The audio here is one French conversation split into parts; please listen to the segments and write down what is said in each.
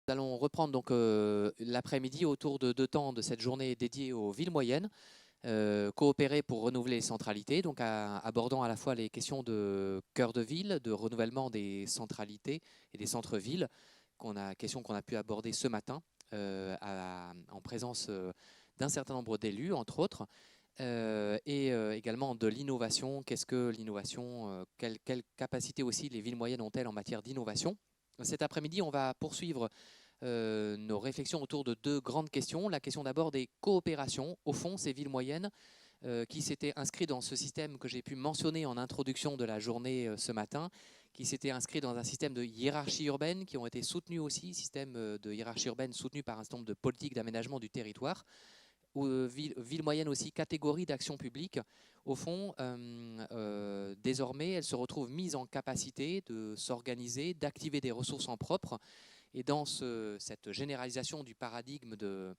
Nous allons reprendre donc l'après-midi autour de 2 temps de cette journée dédiée aux villes moyennes, coopérer pour renouveler les centralités, donc abordant à la fois les questions de cœur de ville, de renouvellement des centralités et des centres-villes, questions qu'on a pu aborder ce matin en présence d'un certain nombre d'élus, entre autres, et également de l'innovation. Qu'est-ce que l'innovation? Quelle capacité aussi les villes moyennes ont-elles en matière d'innovation? Cet après-midi, on va poursuivre nos réflexions autour de 2 grandes questions. La question d'abord des coopérations. Au fond, ces villes moyennes qui s'étaient inscrites dans ce système que j'ai pu mentionner en introduction de la journée ce matin, qui s'étaient inscrits dans un système de hiérarchie urbaine, qui ont été soutenus aussi, système de hiérarchie urbaine soutenu par un certain nombre de politiques d'aménagement du territoire, ou ville moyenne aussi, catégorie d'action publique. Au fond, désormais, elles se retrouvent mises en capacité de s'organiser, d'activer des ressources en propre. Et dans cette généralisation du paradigme de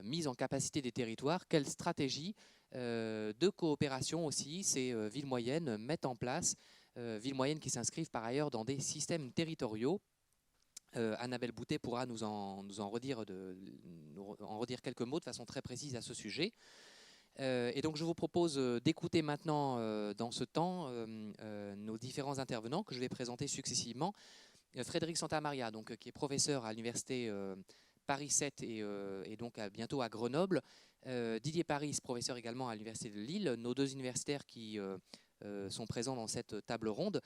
mise en capacité des territoires, quelle stratégie de coopération aussi ces villes moyennes mettent en place, villes moyennes qui s'inscrivent par ailleurs dans des systèmes territoriaux. Annabelle Boutet pourra nous en redire quelques mots de façon très précise à ce sujet. Et donc je vous propose d'écouter maintenant dans ce temps nos différents intervenants que je vais présenter successivement. Frédéric Santamaria, donc, qui est professeur à l'université Paris 7 et donc bientôt à Grenoble. Didier Paris, professeur également à l'université de Lille. Nos 2 universitaires qui sont présents dans cette table ronde.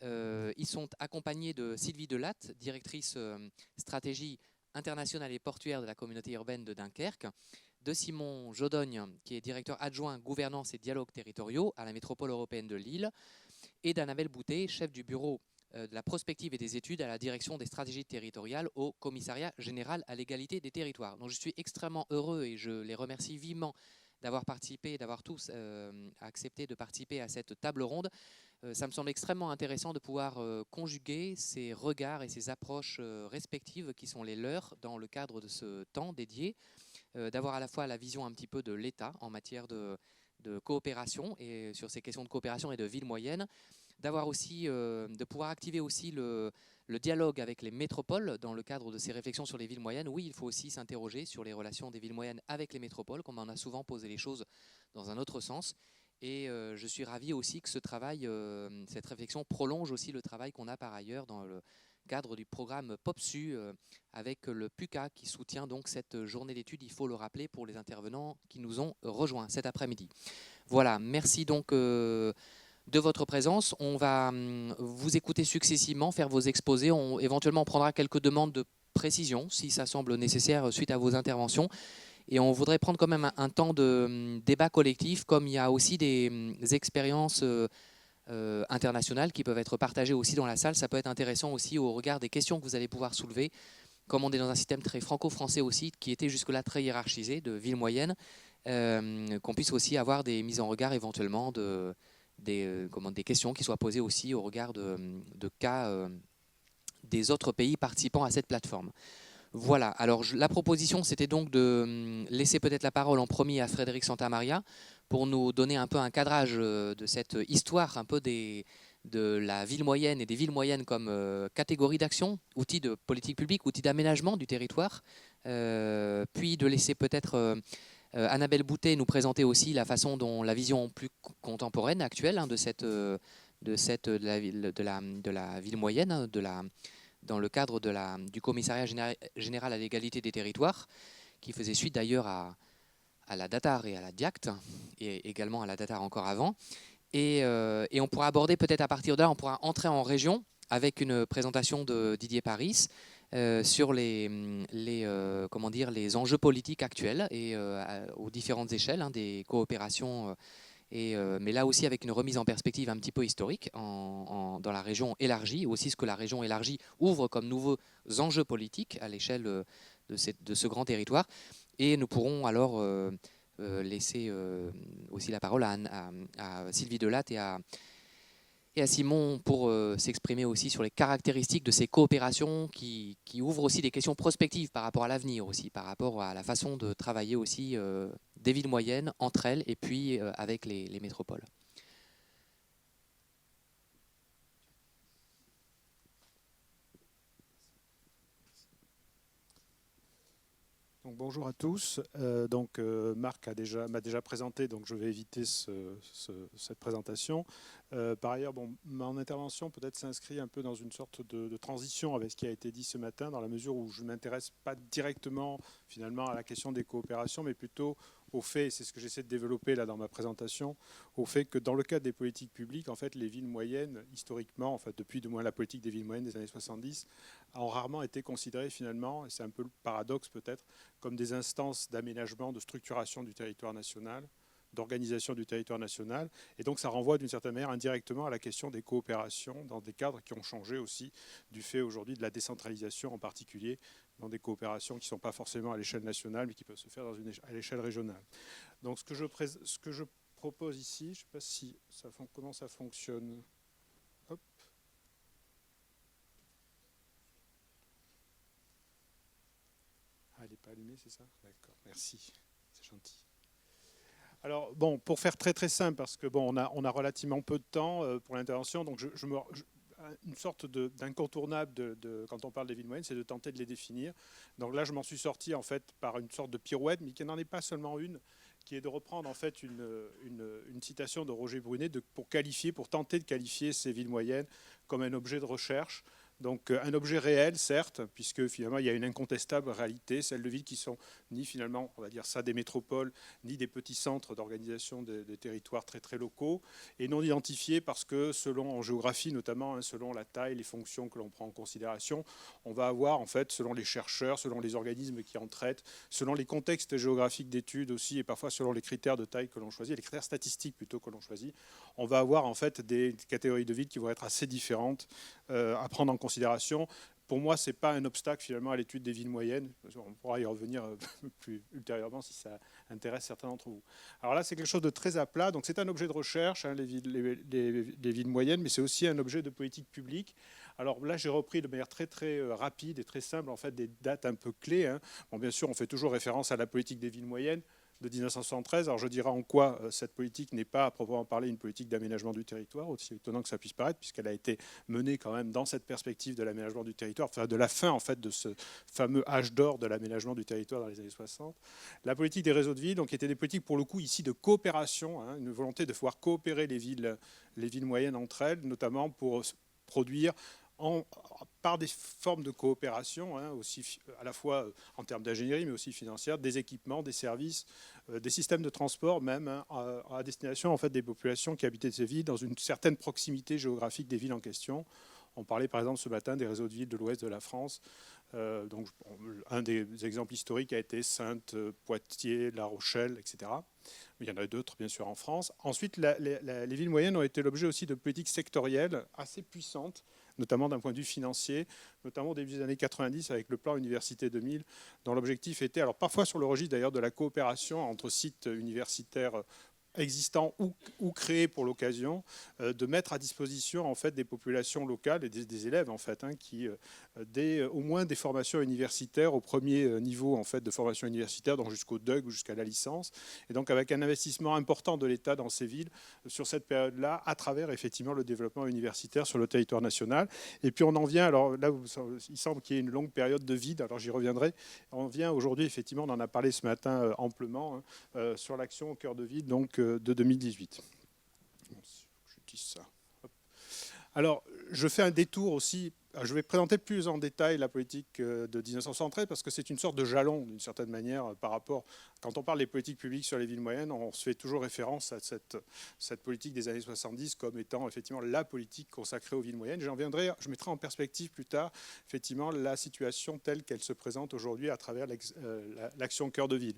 Ils sont accompagnés de Sylvie Delatte, directrice stratégie internationale et portuaire de la communauté urbaine de Dunkerque, de Simon Jodogne, qui est directeur adjoint gouvernance et dialogues territoriaux à la métropole européenne de Lille, et d'Annabelle Boutet, chef du bureau de la prospective et des études à la direction des stratégies territoriales au commissariat général à l'égalité des territoires. Donc je suis extrêmement heureux et je les remercie vivement d'avoir participé, d'avoir tous accepté de participer à cette table ronde. Ça me semble extrêmement intéressant de pouvoir conjuguer ces regards et ces approches respectives qui sont les leurs dans le cadre de ce temps dédié, d'avoir à la fois la vision un petit peu de l'État en matière de coopération et sur ces questions de coopération et de ville moyenne, d'avoir aussi, de pouvoir activer aussi le dialogue avec les métropoles dans le cadre de ces réflexions sur les villes moyennes. Oui, il faut aussi s'interroger sur les relations des villes moyennes avec les métropoles, comme on a souvent posé les choses dans un autre sens. Et je suis ravi aussi que ce travail, cette réflexion prolonge aussi le travail qu'on a par ailleurs dans le cadre du programme POPSU avec le PUCA qui soutient donc cette journée d'études, il faut le rappeler, pour les intervenants qui nous ont rejoints cet après-midi. Voilà, merci donc de votre présence. On va vous écouter successivement, faire vos exposés. Éventuellement, on prendra quelques demandes de précision si ça semble nécessaire suite à vos interventions. Et on voudrait prendre quand même un temps de débat collectif, comme il y a aussi des expériences internationales qui peuvent être partagées aussi dans la salle. Ça peut être intéressant aussi au regard des questions que vous allez pouvoir soulever. Comme on est dans un système très franco-français aussi, qui était jusque-là très hiérarchisé, de ville moyenne, qu'on puisse aussi avoir des mises en regard éventuellement des questions qui soient posées aussi au regard de cas des autres pays participant à cette plateforme. Voilà, alors la proposition, c'était donc de laisser peut-être la parole en premier à Frédéric Santamaria pour nous donner un peu un cadrage de cette histoire un peu de la ville moyenne et des villes moyennes comme catégorie d'action, outil de politique publique, outil d'aménagement du territoire, puis de laisser peut-être Annabelle Boutet nous présenter aussi la façon dont la vision plus contemporaine, actuelle, hein, de la ville moyenne, hein, dans le cadre du commissariat général à l'égalité des territoires, qui faisait suite d'ailleurs à la DATAR et à la DIACT, et également à la DATAR encore avant. Et on pourra aborder peut-être à partir de là, on pourra entrer en région avec une présentation de Didier Paris sur comment dire, les enjeux politiques actuels et aux différentes échelles hein, des coopérations mais là aussi avec une remise en perspective un petit peu historique dans la région élargie, aussi ce que la région élargie ouvre comme nouveaux enjeux politiques à l'échelle de ce grand territoire. Et nous pourrons alors laisser aussi la parole à Sylvie Delatte et à Simon pour s'exprimer aussi sur les caractéristiques de ces coopérations qui ouvrent aussi des questions prospectives par rapport à l'avenir aussi, par rapport à la façon de travailler aussi des villes moyennes entre elles et puis avec les métropoles. Donc, bonjour à tous. Marc m'a déjà présenté, donc je vais éviter cette présentation. Par ailleurs, mon intervention peut-être s'inscrit un peu dans une sorte de transition avec ce qui a été dit ce matin, dans la mesure où je ne m'intéresse pas directement finalement à la question des coopérations, mais plutôt au fait, et c'est ce que j'essaie de développer là dans ma présentation, au fait que dans le cadre des politiques publiques, en fait, les villes moyennes, historiquement, en fait, depuis du moins la politique des villes moyennes des années 70, ont rarement été considérées finalement, et c'est un peu le paradoxe peut-être, comme des instances d'aménagement, de structuration du territoire national, d'organisation du territoire national. Et donc ça renvoie d'une certaine manière indirectement à la question des coopérations dans des cadres qui ont changé aussi du fait aujourd'hui de la décentralisation en particulier, dans des coopérations qui ne sont pas forcément à l'échelle nationale mais qui peuvent se faire à l'échelle régionale. Donc ce que je propose ici, je ne sais pas si comment ça fonctionne. Hop. Ah, elle n'est pas allumée, c'est ça? D'accord, merci, c'est gentil. Alors, pour faire très très simple, parce que on a relativement peu de temps pour l'intervention, donc une sorte d'incontournable quand on parle des villes moyennes, c'est de tenter de les définir. Donc là, je m'en suis sorti en fait par une sorte de pirouette, mais qui n'en est pas seulement une, qui est de reprendre en fait une citation de Roger Brunet pour tenter de qualifier ces villes moyennes comme un objet de recherche. Donc un objet réel, certes, puisque finalement il y a une incontestable réalité, celle de villes qui sont ni finalement, on va dire ça, des métropoles, ni des petits centres d'organisation des territoires très très locaux, et non identifiés parce que selon, en géographie notamment, selon la taille, les fonctions que l'on prend en considération, on va avoir en fait, selon les chercheurs, selon les organismes qui en traitent, selon les contextes géographiques d'études aussi, et parfois selon les critères de taille que l'on choisit, les critères statistiques plutôt que l'on choisit, on va avoir en fait des catégories de villes qui vont être assez différentes à prendre en considération. Pour moi, ce n'est pas un obstacle finalement à l'étude des villes moyennes. On pourra y revenir plus ultérieurement si ça intéresse certains d'entre vous. Alors là, c'est quelque chose de très à plat. Donc c'est un objet de recherche, hein, les villes moyennes, mais c'est aussi un objet de politique publique. Alors là, j'ai repris de manière très très rapide et très simple en fait des dates un peu clés. Hein. Bon, bien sûr, on fait toujours référence à la politique des villes moyennes de 1973. Alors je dirais en quoi cette politique n'est pas à proprement parler une politique d'aménagement du territoire, aussi étonnant que ça puisse paraître, puisqu'elle a été menée quand même dans cette perspective de l'aménagement du territoire, enfin de la fin en fait de ce fameux âge d'or de l'aménagement du territoire dans les années 60. La politique des réseaux de villes, donc était des politiques pour le coup ici de coopération, hein, une volonté de pouvoir coopérer les villes moyennes entre elles, notamment pour produire par des formes de coopération, hein, aussi à la fois en termes d'ingénierie, mais aussi financière, des équipements, des services, des systèmes de transport même, hein, à destination en fait, des populations qui habitaient ces villes dans une certaine proximité géographique des villes en question. On parlait par exemple ce matin des réseaux de villes de l'ouest de la France. Donc, un des exemples historiques a été Saintes, Poitiers, La Rochelle, etc. Il y en a d'autres, bien sûr, en France. Ensuite, les villes moyennes ont été l'objet aussi de politiques sectorielles assez puissantes, notamment d'un point de vue financier, notamment au début des années 90 avec le plan Université 2000, dont l'objectif était, alors parfois sur le registre d'ailleurs de la coopération entre sites universitaires existants ou créés pour l'occasion, de mettre à disposition en fait des populations locales et des élèves en fait, hein, qui au moins des formations universitaires au premier niveau en fait de formation universitaire, donc jusqu'au DUG ou jusqu'à la licence, et donc avec un investissement important de l'État dans ces villes sur cette période-là, à travers effectivement le développement universitaire sur le territoire national. Et puis on en vient, alors là il semble qu'il y ait une longue période de vide, alors j'y reviendrai. On vient aujourd'hui effectivement, on en a parlé ce matin amplement, hein, sur l'action au cœur de ville, donc de 2018. Je dis ça. Hop. Alors, je fais un détour aussi. Je vais présenter plus en détail la politique de 1973 parce que c'est une sorte de jalon, d'une certaine manière, par rapport. Quand on parle des politiques publiques sur les villes moyennes, on se fait toujours référence à cette politique des années 70 comme étant effectivement la politique consacrée aux villes moyennes. Je mettrai en perspective plus tard, effectivement, la situation telle qu'elle se présente aujourd'hui à travers l'action cœur de ville.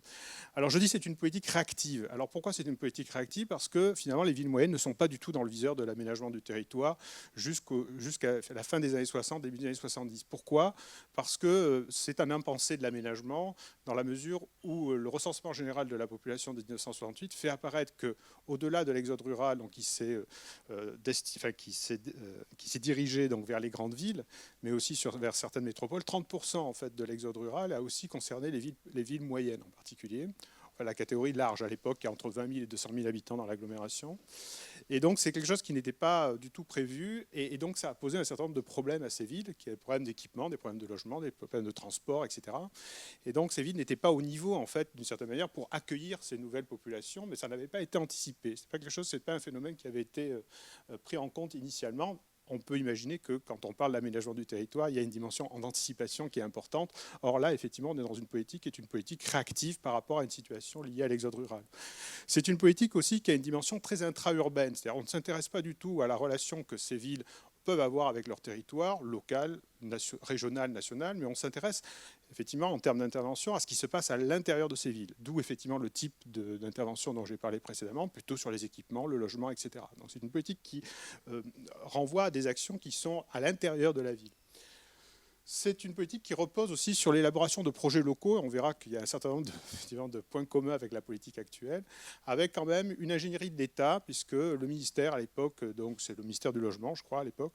Alors, je dis c'est une politique réactive. Alors, pourquoi c'est une politique réactive? Parce que finalement, les villes moyennes ne sont pas du tout dans le viseur de l'aménagement du territoire jusqu'à la fin des années 60, début des années 70. Pourquoi? Parce que c'est un impensé de l'aménagement dans la mesure où le recensement général de la population de 1968 fait apparaître qu'au-delà de l'exode rural, donc qui s'est dirigé donc vers les grandes villes, mais aussi vers certaines métropoles, 30% en fait de l'exode rural a aussi concerné les villes moyennes en particulier. Enfin, la catégorie large à l'époque, qui est entre 20 000 et 200 000 habitants dans l'agglomération. Et donc, c'est quelque chose qui n'était pas du tout prévu. Et donc, ça a posé un certain nombre de problèmes à ces villes, qui avaient des problèmes d'équipement, des problèmes de logement, des problèmes de transport, etc. Et donc, ces villes n'étaient pas au niveau, en fait, d'une certaine manière, pour accueillir ces nouvelles populations, mais ça n'avait pas été anticipé. C'est pas quelque chose, c'est pas un phénomène qui avait été pris en compte initialement. On peut imaginer que quand on parle d'aménagement du territoire, il y a une dimension en anticipation qui est importante. Or là, effectivement, on est dans une politique qui est une politique réactive par rapport à une situation liée à l'exode rural. C'est une politique aussi qui a une dimension très intra-urbaine, c'est-à-dire on ne s'intéresse pas du tout à la relation que ces villes peuvent avoir avec leur territoire, local, régional, national, mais on s'intéresse effectivement en termes d'intervention à ce qui se passe à l'intérieur de ces villes, d'où effectivement le type d'intervention dont j'ai parlé précédemment, plutôt sur les équipements, le logement, etc. Donc c'est une politique qui renvoie à des actions qui sont à l'intérieur de la ville. C'est une politique qui repose aussi sur l'élaboration de projets locaux. On verra qu'il y a un certain nombre de points communs avec la politique actuelle, avec quand même une ingénierie de l'État, puisque le ministère à l'époque, donc c'est le ministère du Logement, je crois, à l'époque,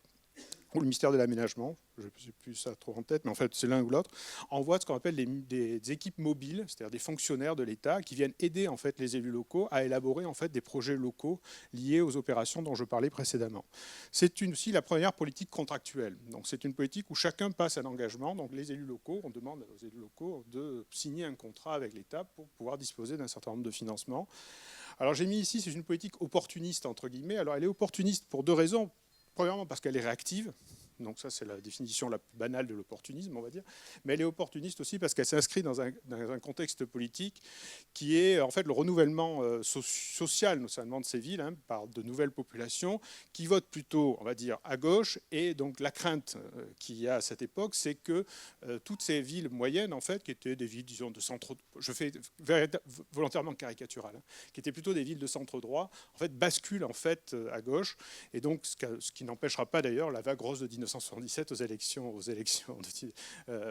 ou le ministère de l'Aménagement, je ne sais plus ça trop en tête, mais en fait c'est l'un ou l'autre, envoie ce qu'on appelle des équipes mobiles, c'est-à-dire des fonctionnaires de l'État qui viennent aider en fait les élus locaux à élaborer en fait des projets locaux liés aux opérations dont je parlais précédemment. C'est aussi la première politique contractuelle. Donc c'est une politique où chacun passe un engagement. Donc les élus locaux, on demande aux élus locaux de signer un contrat avec l'État pour pouvoir disposer d'un certain nombre de financements. Alors j'ai mis ici, c'est une politique opportuniste entre guillemets. Alors elle est opportuniste pour deux raisons. Premièrement, parce qu'elle est réactive. Donc ça, c'est la définition la plus banale de l'opportunisme, on va dire. Mais elle est opportuniste aussi parce qu'elle s'inscrit dans un contexte politique qui est en fait le renouvellement social, notamment de ces villes, par de nouvelles populations qui votent plutôt, on va dire, à gauche. Et donc la crainte qu'il y a à cette époque, c'est que toutes ces villes moyennes, en fait, qui étaient des villes, disons, de centre, je fais volontairement caricatural, qui étaient plutôt des villes de centre droit, en fait, basculent en fait à gauche. Et donc, ce qui n'empêchera pas d'ailleurs la vague rose de 1977 aux élections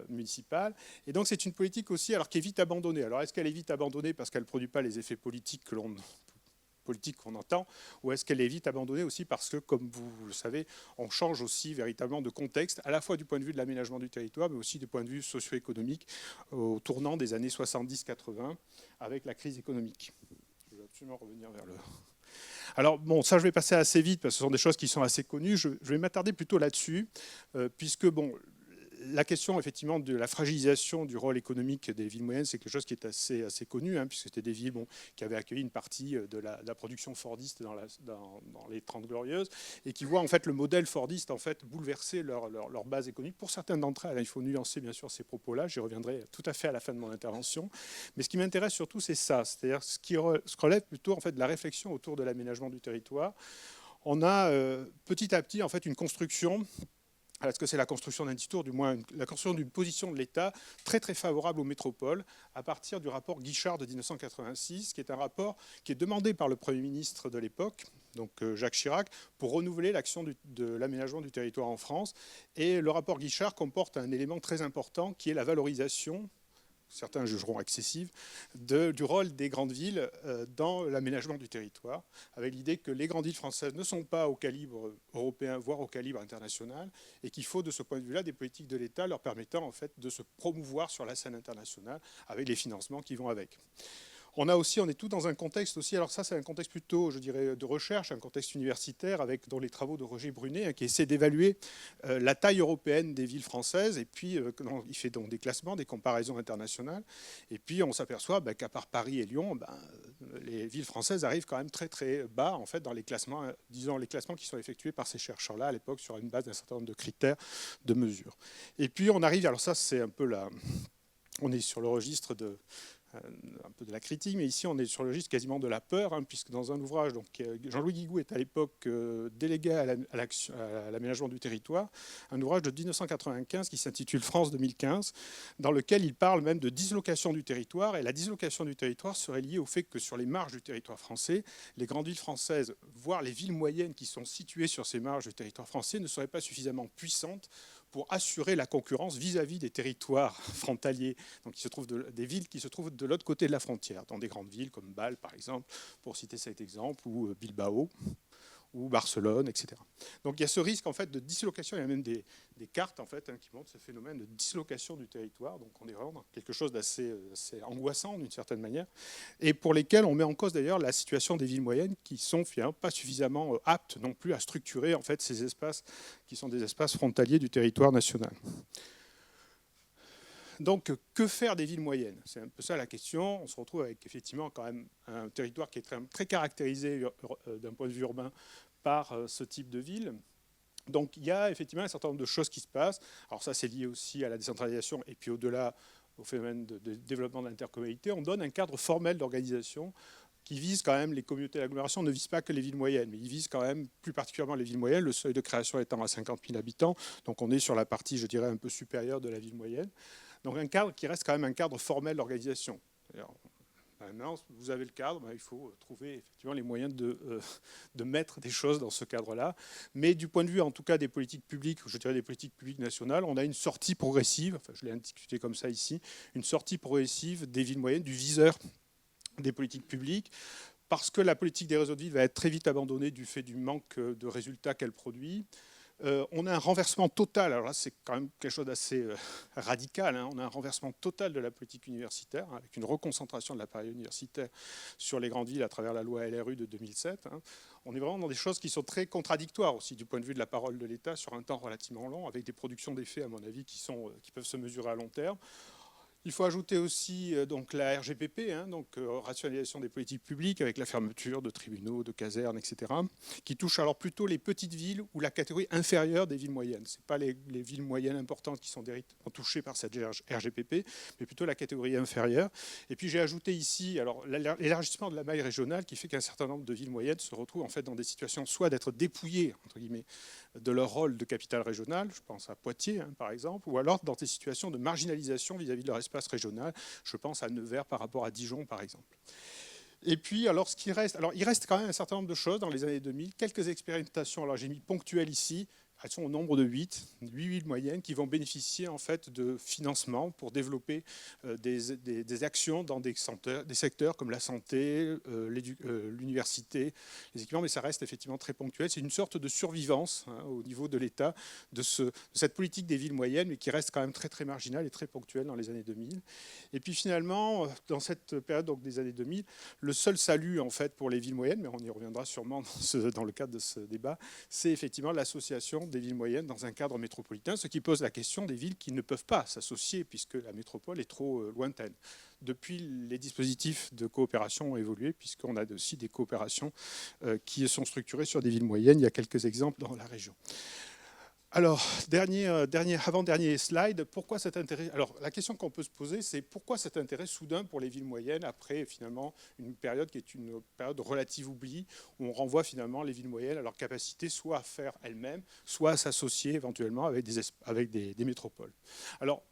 municipales. Et donc c'est une politique aussi alors qui est vite abandonnée. Alors est-ce qu'elle est vite abandonnée parce qu'elle ne produit pas les effets politiques qu'on entend, ou est-ce qu'elle est vite abandonnée aussi parce que, comme vous le savez, on change aussi véritablement de contexte, à la fois du point de vue de l'aménagement du territoire, mais aussi du point de vue socio-économique, au tournant des années 70-80, avec la crise économique. Je vais absolument revenir vers le... Alors bon, ça je vais passer assez vite parce que ce sont des choses qui sont assez connues. Je vais m'attarder plutôt là-dessus, puisque bon, la question effectivement de la fragilisation du rôle économique des villes moyennes, c'est quelque chose qui est assez connu, puisque c'était des villes qui avaient accueilli une partie de la production fordiste dans les 30 Glorieuses, et qui voient en fait le modèle fordiste en fait bouleverser leur base économique. Pour certaines d'entre elles, il faut nuancer bien sûr ces propos-là, j'y reviendrai tout à fait à la fin de mon intervention. Mais ce qui m'intéresse surtout, c'est ça, c'est-à-dire ce qui relève plutôt en fait de la réflexion autour de l'aménagement du territoire. On a petit à petit en fait une construction. Est-ce que c'est la construction d'un discours, du moins la construction d'une position de l'État très très favorable aux métropoles à partir du rapport Guichard de 1986, qui est un rapport qui est demandé par le Premier ministre de l'époque, donc Jacques Chirac, pour renouveler l'action de l'aménagement du territoire en France. Et le rapport Guichard comporte un élément très important qui est la valorisation, certains jugeront excessive, du rôle des grandes villes dans l'aménagement du territoire, avec l'idée que les grandes villes françaises ne sont pas au calibre européen, voire au calibre international, et qu'il faut de ce point de vue-là des politiques de l'État leur permettant en fait de se promouvoir sur la scène internationale avec les financements qui vont avec. On est tout dans un contexte aussi, alors ça c'est un contexte plutôt, je dirais, de recherche, un contexte universitaire, avec dans les travaux de Roger Brunet, qui essaie d'évaluer la taille européenne des villes françaises, et puis il fait donc des classements, des comparaisons internationales, et puis on s'aperçoit qu'à part Paris et Lyon, les villes françaises arrivent quand même très très bas, en fait, dans les classements, disons les classements qui sont effectués par ces chercheurs-là à l'époque sur une base d'un certain nombre de critères de mesure. Et puis on arrive, alors ça c'est un peu on est sur le registre un peu de la critique, mais ici on est sur le registre quasiment de la peur, puisque dans un ouvrage, donc Jean-Louis Guigou est à l'époque délégué à l'aménagement du territoire, un ouvrage de 1995 qui s'intitule France 2015, dans lequel il parle même de dislocation du territoire, et la dislocation du territoire serait liée au fait que sur les marges du territoire français, les grandes villes françaises, voire les villes moyennes qui sont situées sur ces marges du territoire français, ne seraient pas suffisamment puissantes pour assurer la concurrence vis-à-vis des territoires frontaliers, donc des villes qui se trouvent de l'autre côté de la frontière, dans des grandes villes comme Bâle par exemple, pour citer cet exemple, ou Bilbao, ou Barcelone, etc. Donc il y a ce risque en fait de dislocation, il y a même des cartes en fait, qui montrent ce phénomène de dislocation du territoire, donc on est vraiment dans quelque chose d'assez angoissant d'une certaine manière, et pour lesquels on met en cause d'ailleurs la situation des villes moyennes qui sont finalement pas suffisamment aptes non plus à structurer en fait ces espaces qui sont des espaces frontaliers du territoire national. Donc, que faire des villes moyennes? C'est un peu ça la question. On se retrouve avec effectivement quand même un territoire qui est très caractérisé d'un point de vue urbain par ce type de ville. Donc, il y a effectivement un certain nombre de choses qui se passent. Alors ça, c'est lié aussi à la décentralisation et puis au-delà au phénomène de développement de l'intercommunalité. On donne un cadre formel d'organisation qui vise quand même les communautés d'agglomération, ne vise pas que les villes moyennes, mais il vise quand même plus particulièrement les villes moyennes, le seuil de création étant à 50 000 habitants. Donc, on est sur la partie, je dirais, un peu supérieure de la ville moyenne. Donc un cadre qui reste quand même un cadre formel d'organisation. Maintenant, vous avez le cadre, il faut trouver effectivement les moyens de mettre des choses dans ce cadre-là. Mais du point de vue, en tout cas, des politiques publiques, je dirais des politiques publiques nationales, on a une sortie progressive, enfin je l'ai discuté comme ça ici, une sortie progressive des villes moyennes, du viseur des politiques publiques, parce que la politique des réseaux de ville va être très vite abandonnée du fait du manque de résultats qu'elle produit. On a un renversement total, alors là c'est quand même quelque chose d'assez radical, on a un renversement total de la politique universitaire, avec une reconcentration de l'appareil universitaire sur les grandes villes à travers la loi LRU de 2007. On est vraiment dans des choses qui sont très contradictoires aussi du point de vue de la parole de l'État sur un temps relativement long, avec des productions d'effets à mon avis qui peuvent se mesurer à long terme. Il faut ajouter aussi donc la RGPP, donc rationalisation des politiques publiques avec la fermeture de tribunaux, de casernes, etc., qui touche alors plutôt les petites villes ou la catégorie inférieure des villes moyennes. Ce n'est pas les villes moyennes importantes qui sont directement touchées par cette RGPP, mais plutôt la catégorie inférieure. Et puis j'ai ajouté ici alors l'élargissement de la maille régionale qui fait qu'un certain nombre de villes moyennes se retrouvent en fait dans des situations soit d'être dépouillées entre guillemets de leur rôle de capitale régionale, je pense à Poitiers par exemple, ou alors dans des situations de marginalisation vis-à-vis de leur espace régional, je pense à Nevers par rapport à Dijon par exemple. Et puis, alors, ce qui reste, alors, il reste quand même un certain nombre de choses dans les années 2000, quelques expérimentations, alors j'ai mis ponctuelles ici, elles sont au nombre de 8 villes moyennes qui vont bénéficier en fait de financement pour développer des actions dans des secteurs comme la santé, l'université, les équipements, mais ça reste effectivement très ponctuel. C'est une sorte de survivance au niveau de l'État de cette politique des villes moyennes, mais qui reste quand même très très marginale et très ponctuelle dans les années 2000. Et puis finalement, dans cette période donc, des années 2000, le seul salut en fait pour les villes moyennes, mais on y reviendra sûrement dans le cadre de ce débat, c'est effectivement l'association des villes moyennes dans un cadre métropolitain, ce qui pose la question des villes qui ne peuvent pas s'associer puisque la métropole est trop lointaine. Depuis, les dispositifs de coopération ont évolué puisqu'on a aussi des coopérations qui sont structurées sur des villes moyennes. Il y a quelques exemples dans la région. Alors, avant-dernier slide, pourquoi cet intérêt? Alors, la question qu'on peut se poser, c'est pourquoi cet intérêt soudain pour les villes moyennes après, finalement, une période qui est une période de relative oubli, où on renvoie finalement les villes moyennes à leur capacité soit à faire elles-mêmes, soit à s'associer éventuellement avec des métropoles. Alors,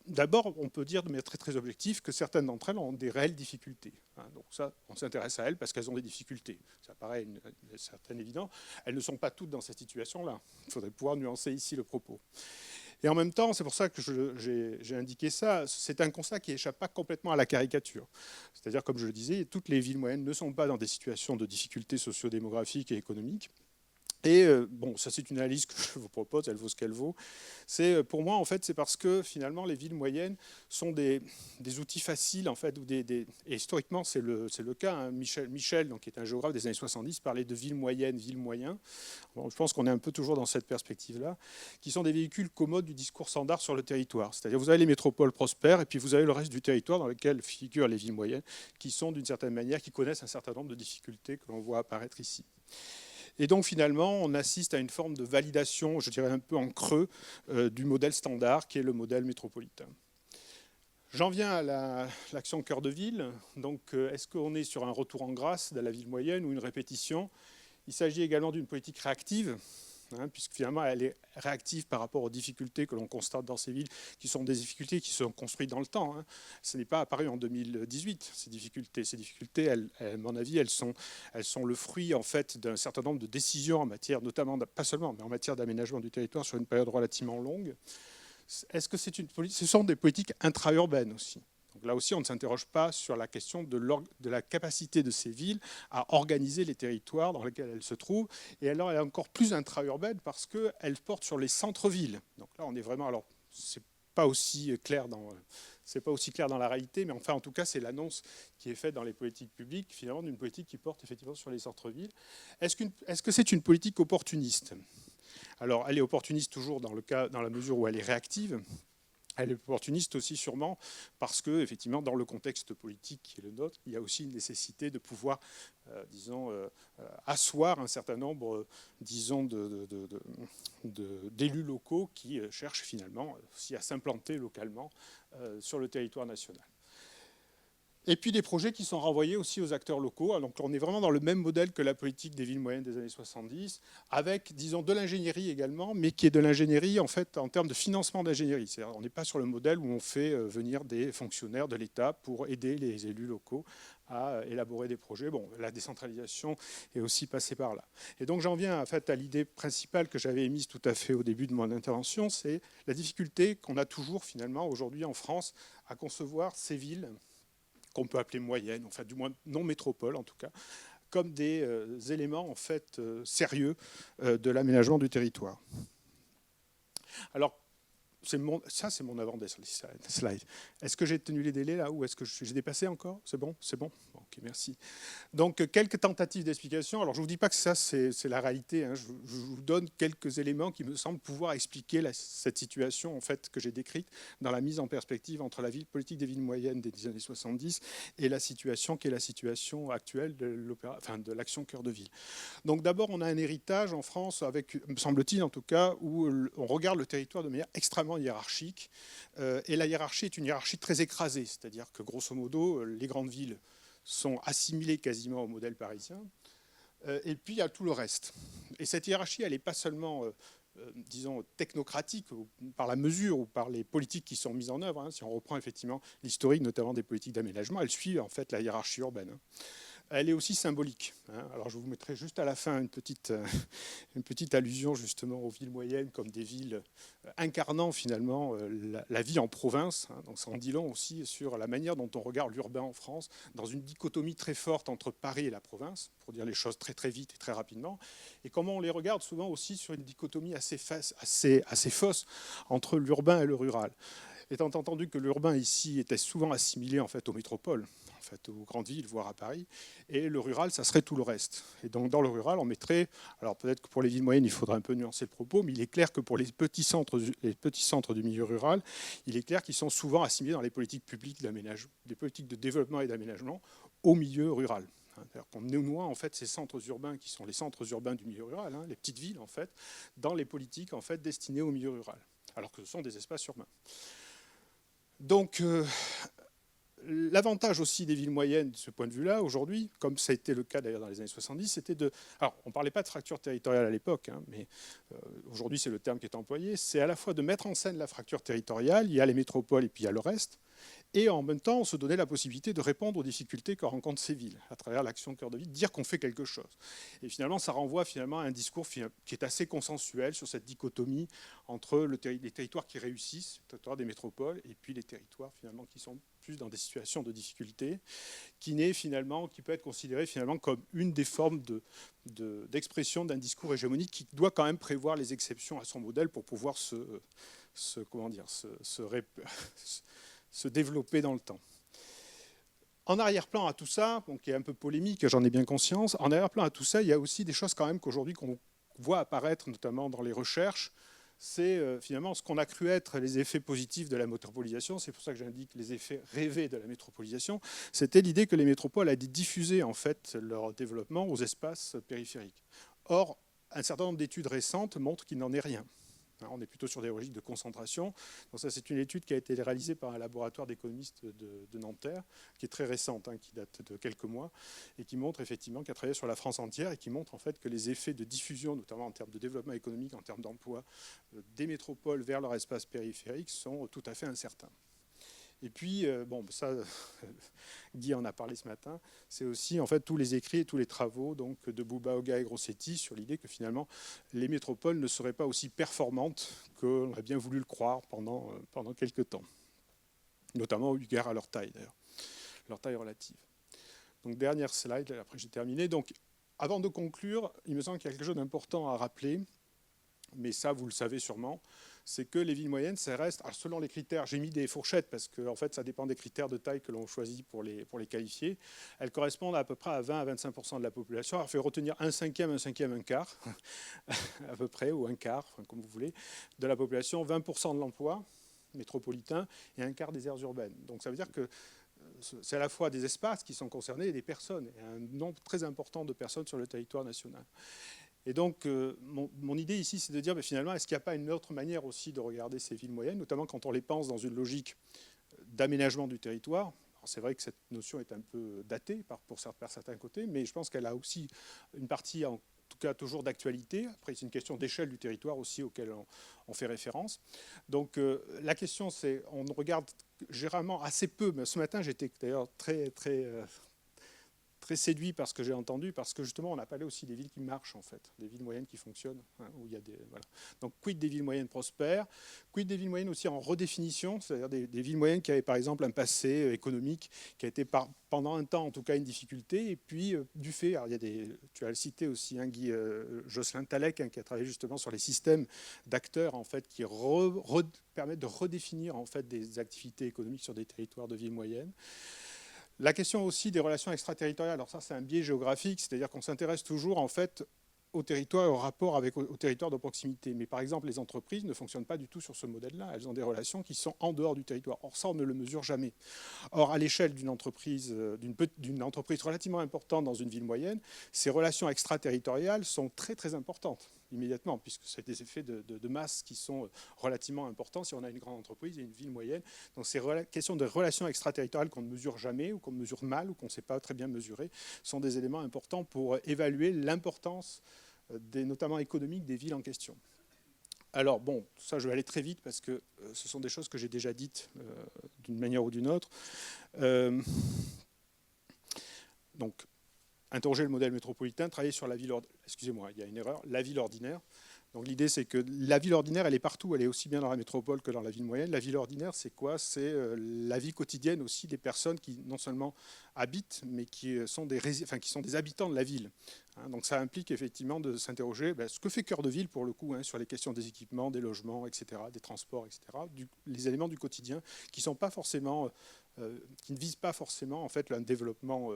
d'abord, on peut dire de manière très, très objective que certaines d'entre elles ont des réelles difficultés. Donc ça, on s'intéresse à elles parce qu'elles ont des difficultés. Ça paraît une certaine évidence. Elles ne sont pas toutes dans cette situation-là. Il faudrait pouvoir nuancer ici le propos. Et en même temps, c'est pour ça que j'ai indiqué ça, c'est un constat qui n'échappe pas complètement à la caricature. C'est-à-dire, comme je le disais, toutes les villes moyennes ne sont pas dans des situations de difficultés socio-démographiques et économiques. Et bon, ça c'est une analyse que je vous propose, elle vaut ce qu'elle vaut. Pour moi, en fait, c'est parce que finalement, les villes moyennes sont des outils faciles, en fait, et historiquement, c'est le cas. Michel, donc, qui est un géographe des années 70, parlait de villes moyennes, villes moyens. Bon, je pense qu'on est un peu toujours dans cette perspective-là, qui sont des véhicules commodes du discours standard sur le territoire. C'est-à-dire, vous avez les métropoles prospères, et puis vous avez le reste du territoire dans lequel figurent les villes moyennes, qui sont d'une certaine manière, qui connaissent un certain nombre de difficultés que l'on voit apparaître ici. Et donc finalement, on assiste à une forme de validation, je dirais un peu en creux, du modèle standard qui est le modèle métropolitain. J'en viens à l'action cœur de ville. Donc est-ce qu'on est sur un retour en grâce de la ville moyenne ou une répétition? Il s'agit également d'une politique réactive, puisque finalement elle est réactive par rapport aux difficultés que l'on constate dans ces villes, qui sont des difficultés qui sont construites dans le temps. Ce n'est pas apparu en 2018, ces difficultés, à mon avis, elles sont le fruit en fait d'un certain nombre de décisions en matière, notamment, pas seulement, mais en matière d'aménagement du territoire sur une période relativement longue. Est-ce que c'est une politique? Ce sont des politiques intra-urbaines aussi. Donc là aussi, on ne s'interroge pas sur la question de la capacité de ces villes à organiser les territoires dans lesquels elles se trouvent. Et alors, elle est encore plus intra-urbaine parce qu'elle porte sur les centres-villes. Donc là, on est vraiment... Alors, c'est pas aussi clair dans la réalité, mais enfin, en tout cas, c'est l'annonce qui est faite dans les politiques publiques, finalement, d'une politique qui porte effectivement sur les centres-villes. Est-ce que c'est une politique opportuniste? Alors, elle est opportuniste toujours dans la mesure où elle est réactive. Elle est opportuniste aussi sûrement parce que, effectivement, dans le contexte politique qui est le nôtre, il y a aussi une nécessité de pouvoir, asseoir un certain nombre, d'élus locaux qui cherchent finalement aussi à s'implanter localement sur le territoire national. Et puis des projets qui sont renvoyés aussi aux acteurs locaux. Donc on est vraiment dans le même modèle que la politique des villes moyennes des années 70, avec, disons, de l'ingénierie également, mais qui est de l'ingénierie en fait en termes de financement d'ingénierie. C'est-à-dire on n'est pas sur le modèle où on fait venir des fonctionnaires de l'État pour aider les élus locaux à élaborer des projets. Bon, la décentralisation est aussi passée par là. Et donc j'en viens en fait à l'idée principale que j'avais émise tout à fait au début de mon intervention, c'est la difficulté qu'on a toujours finalement aujourd'hui en France à concevoir ces villes qu'on peut appeler moyennes, enfin du moins non métropoles en tout cas, comme des éléments en fait sérieux de l'aménagement du territoire. Alors, ça c'est mon avant des slides. Est-ce que j'ai tenu les délais là ou est-ce que j'ai dépassé encore? C'est bon? C'est bon? Ok, merci. Donc, quelques tentatives d'explication. Alors, je ne vous dis pas que ça, c'est la réalité. Hein. Je vous donne quelques éléments qui me semblent pouvoir expliquer cette situation en fait, que j'ai décrite dans la mise en perspective entre la politique des villes moyennes des années 70 et la situation qui est la situation actuelle de l'action cœur de ville. Donc, d'abord, on a un héritage en France, avec, me semble-t-il en tout cas, où on regarde le territoire de manière extrêmement hiérarchique. Et la hiérarchie est une hiérarchie très écrasée, c'est-à-dire que, grosso modo, les grandes villes sont assimilés quasiment au modèle parisien. Et puis il y a tout le reste. Et cette hiérarchie, elle n'est pas seulement, disons, technocratique par la mesure ou par les politiques qui sont mises en œuvre. Hein. Si on reprend effectivement l'historique, notamment des politiques d'aménagement, elle suit en fait la hiérarchie urbaine. Hein. Elle est aussi symbolique. Hein. Alors je vous mettrai juste à la fin une petite allusion justement aux villes moyennes comme des villes incarnant finalement la vie en province. Hein. Donc ça en dit long aussi sur la manière dont on regarde l'urbain en France, dans une dichotomie très forte entre Paris et la province, pour dire les choses très très vite et très rapidement, et comment on les regarde souvent aussi sur une dichotomie assez fausse entre l'urbain et le rural. Étant entendu que l'urbain ici était souvent assimilé en fait aux métropoles, en fait aux grandes villes, voire à Paris, et le rural, ça serait tout le reste. Et donc dans le rural, on mettrait, alors peut-être que pour les villes moyennes, il faudrait un peu nuancer le propos, mais il est clair que pour les petits centres du milieu rural, il est clair qu'ils sont souvent assimilés dans les politiques publiques d'aménagement, des politiques de développement et d'aménagement au milieu rural. C'est-à-dire qu'on noie en fait ces centres urbains qui sont les centres urbains du milieu rural, hein, les petites villes en fait, dans les politiques en fait destinées au milieu rural, alors que ce sont des espaces urbains. Donc, l'avantage aussi des villes moyennes de ce point de vue-là, aujourd'hui, comme ça a été le cas d'ailleurs dans les années 70, c'était de... Alors, on ne parlait pas de fracture territoriale à l'époque, hein, mais aujourd'hui c'est le terme qui est employé, c'est à la fois de mettre en scène la fracture territoriale, il y a les métropoles et puis il y a le reste, et en même temps, on se donnait la possibilité de répondre aux difficultés que rencontrent ces villes, à travers l'action cœur de ville, dire qu'on fait quelque chose. Et finalement, ça renvoie finalement à un discours qui est assez consensuel sur cette dichotomie entre les territoires qui réussissent, les territoires des métropoles, et puis les territoires finalement qui sont plus dans des situations de difficulté, qui peut être considéré finalement comme une des formes d'expression d'un discours hégémonique qui doit quand même prévoir les exceptions à son modèle pour pouvoir se développer dans le temps. En arrière-plan à tout ça, donc qui est un peu polémique, j'en ai bien conscience, en arrière-plan à tout ça, il y a aussi des choses quand même qu'aujourd'hui qu'on voit apparaître, notamment dans les recherches, c'est finalement ce qu'on a cru être les effets positifs de la métropolisation, c'est pour ça que j'indique les effets rêvés de la métropolisation, c'était l'idée que les métropoles allaient diffuser en fait leur développement aux espaces périphériques. Or, un certain nombre d'études récentes montrent qu'il n'en est rien. On est plutôt sur des logiques de concentration. Donc ça, c'est une étude qui a été réalisée par un laboratoire d'économistes de Nanterre, qui est très récente, hein, qui date de quelques mois, et qui montre effectivement, qui a travaillé sur la France entière, et qui montre en fait que les effets de diffusion, notamment en termes de développement économique, en termes d'emploi, des métropoles vers leur espace périphérique, sont tout à fait incertains. Et puis, ça, Guy en a parlé ce matin, c'est aussi en fait tous les écrits et tous les travaux donc, de Bouba-Oga et Grossetti sur l'idée que finalement les métropoles ne seraient pas aussi performantes qu'on aurait bien voulu le croire pendant quelques temps. notamment eu égard à leur taille d'ailleurs, leur taille relative. Donc dernière slide, après j'ai terminé. Donc avant de conclure, il me semble qu'il y a quelque chose d'important à rappeler, mais ça vous le savez sûrement, c'est que les villes moyennes, ça reste, selon les critères, j'ai mis des fourchettes parce que en fait, ça dépend des critères de taille que l'on choisit pour les qualifier. Elles correspondent à peu près à 20 à 25% de la population. Alors, il faut retenir un cinquième, un quart, à peu près, ou un quart, enfin, comme vous voulez, de la population, 20% de l'emploi métropolitain et un quart des aires urbaines. Donc ça veut dire que c'est à la fois des espaces qui sont concernés et des personnes, et un nombre très important de personnes sur le territoire national. Et donc, mon idée ici, c'est de dire, finalement, est-ce qu'il n'y a pas une autre manière aussi de regarder ces villes moyennes, notamment quand on les pense dans une logique d'aménagement du territoire. C'est vrai que cette notion est un peu datée par certains côtés, mais je pense qu'elle a aussi une partie, en tout cas, toujours d'actualité. Après, c'est une question d'échelle du territoire aussi auquel on fait référence. Donc, la question, c'est, on regarde généralement assez peu, mais ce matin, j'étais d'ailleurs très séduit par ce que j'ai entendu, parce que justement, on a parlé aussi des villes qui marchent, en fait, des villes moyennes qui fonctionnent, hein, où il y a des, voilà. Donc, quid des villes moyennes prospères, quid des villes moyennes aussi en redéfinition, c'est-à-dire des villes moyennes qui avaient, par exemple, un passé économique qui a été, pendant un temps, en tout cas, une difficulté, et puis, du fait, alors, il y a tu as le cité aussi, hein, Guy Jocelyn Talec, hein, qui a travaillé justement sur les systèmes d'acteurs, en fait, qui permettent de redéfinir, en fait, des activités économiques sur des territoires de villes moyennes. La question aussi des relations extraterritoriales, alors ça c'est un biais géographique, c'est-à-dire qu'on s'intéresse toujours en fait au territoire et au rapport avec au territoire de proximité. Mais par exemple, les entreprises ne fonctionnent pas du tout sur ce modèle-là. Elles ont des relations qui sont en dehors du territoire. Or, ça, on ne le mesure jamais. Or, à l'échelle d'une entreprise relativement importante dans une ville moyenne, ces relations extraterritoriales sont très très importantes immédiatement, puisque c'est des effets de masse qui sont relativement importants si on a une grande entreprise et une ville moyenne. Donc ces questions de relations extraterritoriales qu'on ne mesure jamais ou qu'on mesure mal ou qu'on ne sait pas très bien mesurer sont des éléments importants pour évaluer l'importance notamment économique des villes en question. Alors bon, ça je vais aller très vite parce que ce sont des choses que j'ai déjà dites d'une manière ou d'une autre. Donc, interroger le modèle métropolitain, travailler sur la ville ordinaire. Excusez-moi, il y a une erreur. La ville ordinaire. Donc l'idée, c'est que la ville ordinaire, elle est partout. Elle est aussi bien dans la métropole que dans la ville moyenne. La ville ordinaire, c'est quoi? C'est la vie quotidienne aussi des personnes qui non seulement habitent, mais qui sont des habitants de la ville. Hein, donc ça implique effectivement de s'interroger ce que fait Cœur de Ville, pour le coup, hein, sur les questions des équipements, des logements, etc., des transports, etc., les éléments du quotidien qui sont pas forcément... qui ne visent pas forcément en fait un développement,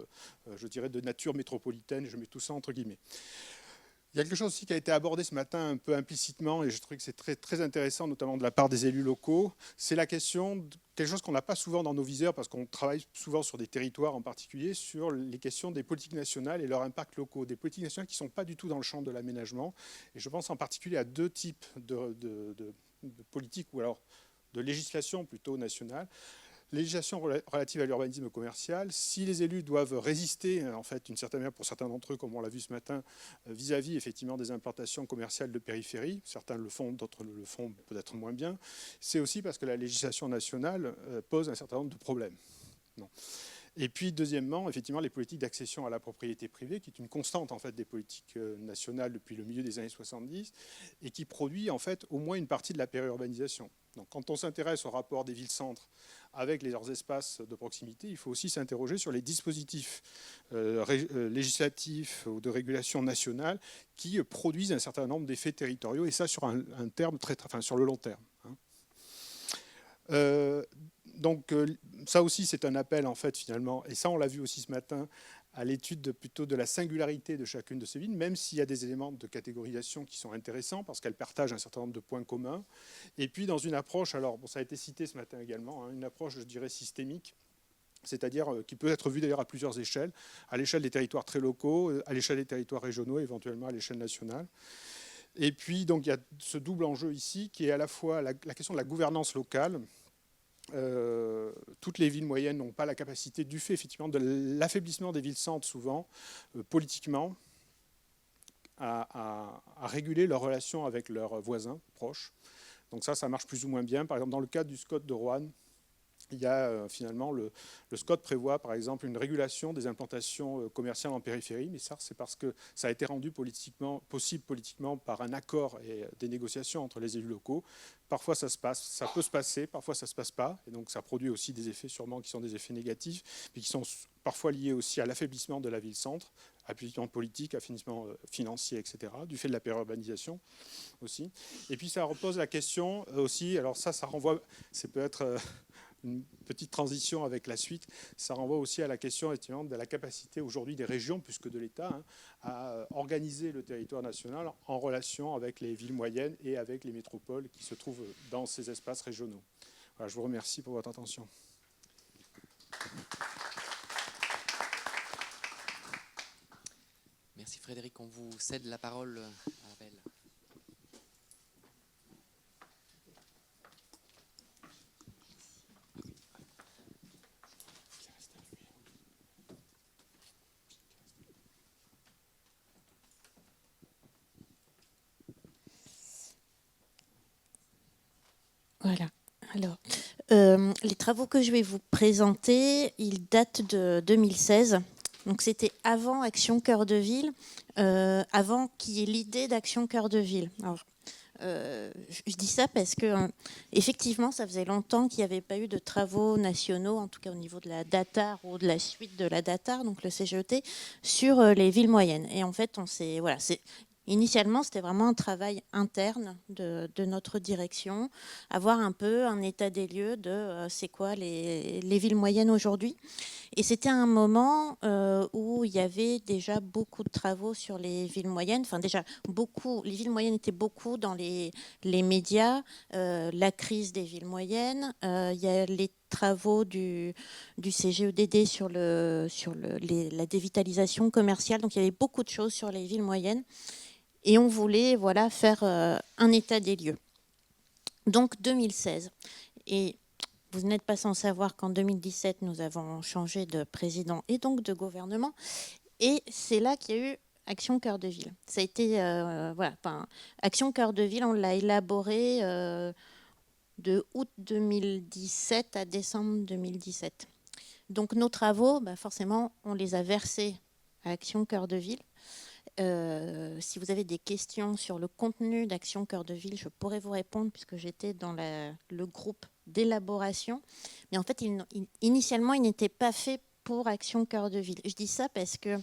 je dirais, de nature métropolitaine. Je mets tout ça entre guillemets. Il y a quelque chose aussi qui a été abordé ce matin un peu implicitement, et je trouve que c'est très, très intéressant, notamment de la part des élus locaux. C'est la question de quelque chose qu'on n'a pas souvent dans nos viseurs, parce qu'on travaille souvent sur des territoires en particulier, sur les questions des politiques nationales et leur impact locaux. Des politiques nationales qui ne sont pas du tout dans le champ de l'aménagement. Et je pense en particulier à deux types de politiques, ou alors de législation plutôt nationale. Législation relative à l'urbanisme commercial, si les élus doivent résister, en fait, d'une certaine manière, pour certains d'entre eux, comme on l'a vu ce matin, vis-à-vis effectivement des implantations commerciales de périphérie, certains le font, d'autres le font peut-être moins bien, c'est aussi parce que la législation nationale pose un certain nombre de problèmes. Non. Et puis, deuxièmement, effectivement, les politiques d'accession à la propriété privée, qui est une constante en fait des politiques nationales depuis le milieu des années 70, et qui produit en fait au moins une partie de la périurbanisation. Donc, quand on s'intéresse au rapport des villes-centres avec leurs espaces de proximité, il faut aussi s'interroger sur les dispositifs législatifs ou de régulation nationale qui produisent un certain nombre d'effets territoriaux, et ça sur un terme sur le long terme. Donc ça aussi c'est un appel en fait finalement, et ça on l'a vu aussi ce matin, à l'étude plutôt de la singularité de chacune de ces villes, même s'il y a des éléments de catégorisation qui sont intéressants parce qu'elles partagent un certain nombre de points communs. Et puis dans une approche, alors bon, ça a été cité ce matin également, hein, une approche je dirais systémique, c'est-à-dire qui peut être vue d'ailleurs à plusieurs échelles, à l'échelle des territoires très locaux, à l'échelle des territoires régionaux, éventuellement à l'échelle nationale. Et puis donc il y a ce double enjeu ici qui est à la fois la question de la gouvernance locale. Toutes les villes moyennes n'ont pas la capacité, du fait effectivement de l'affaiblissement des villes-centres souvent, politiquement, à réguler leurs relations avec leurs voisins proches. Donc ça marche plus ou moins bien. Par exemple, dans le cadre du SCOT de Roanne, il y a finalement le SCOT prévoit par exemple une régulation des implantations commerciales en périphérie, mais ça c'est parce que ça a été rendu possible politiquement par un accord et des négociations entre les élus locaux. Parfois ça peut se passer, parfois ça se passe pas, et donc ça produit aussi des effets sûrement qui sont des effets négatifs, mais qui sont parfois liés aussi à l'affaiblissement de la ville-centre, affaiblissement politique, affaiblissement financier, etc., du fait de la pérurbanisation aussi. Et puis ça repose la question aussi, alors ça renvoie, c'est peut-être une petite transition avec la suite, ça renvoie aussi à la question de la capacité aujourd'hui des régions, plus que de l'État, à organiser le territoire national en relation avec les villes moyennes et avec les métropoles qui se trouvent dans ces espaces régionaux. Voilà, je vous remercie pour votre attention. Merci Frédéric, on vous cède la parole à Abel. Voilà. Alors, les travaux que je vais vous présenter, ils datent de 2016. Donc, c'était avant Action Cœur de Ville, avant qu'il y ait l'idée d'Action Cœur de Ville. Alors, je dis ça parce que effectivement, ça faisait longtemps qu'il n'y avait pas eu de travaux nationaux, en tout cas au niveau de la DATAR ou de la suite de la DATAR, donc le CGET, sur les villes moyennes. Et en fait, initialement, c'était vraiment un travail interne de notre direction, avoir un peu un état des lieux de c'est quoi les villes moyennes aujourd'hui. Et c'était un moment où il y avait déjà beaucoup de travaux sur les villes moyennes. Enfin, déjà, les villes moyennes étaient beaucoup dans les médias, la crise des villes moyennes. Il y a les travaux du CGEDD sur la dévitalisation commerciale. Donc, il y avait beaucoup de choses sur les villes moyennes. Et on voulait faire un état des lieux. Donc 2016. Et vous n'êtes pas sans savoir qu'en 2017, nous avons changé de président et donc de gouvernement. Et c'est là qu'il y a eu Action Cœur de Ville. Ça a été, Action Cœur de Ville, on l'a élaboré de août 2017 à décembre 2017. Donc nos travaux, forcément, on les a versés à Action Cœur de Ville. Si vous avez des questions sur le contenu d'Action Cœur de Ville, je pourrais vous répondre puisque j'étais dans le groupe d'élaboration. Mais en fait, initialement, il n'était pas fait pour Action Cœur de Ville. Je dis ça parce que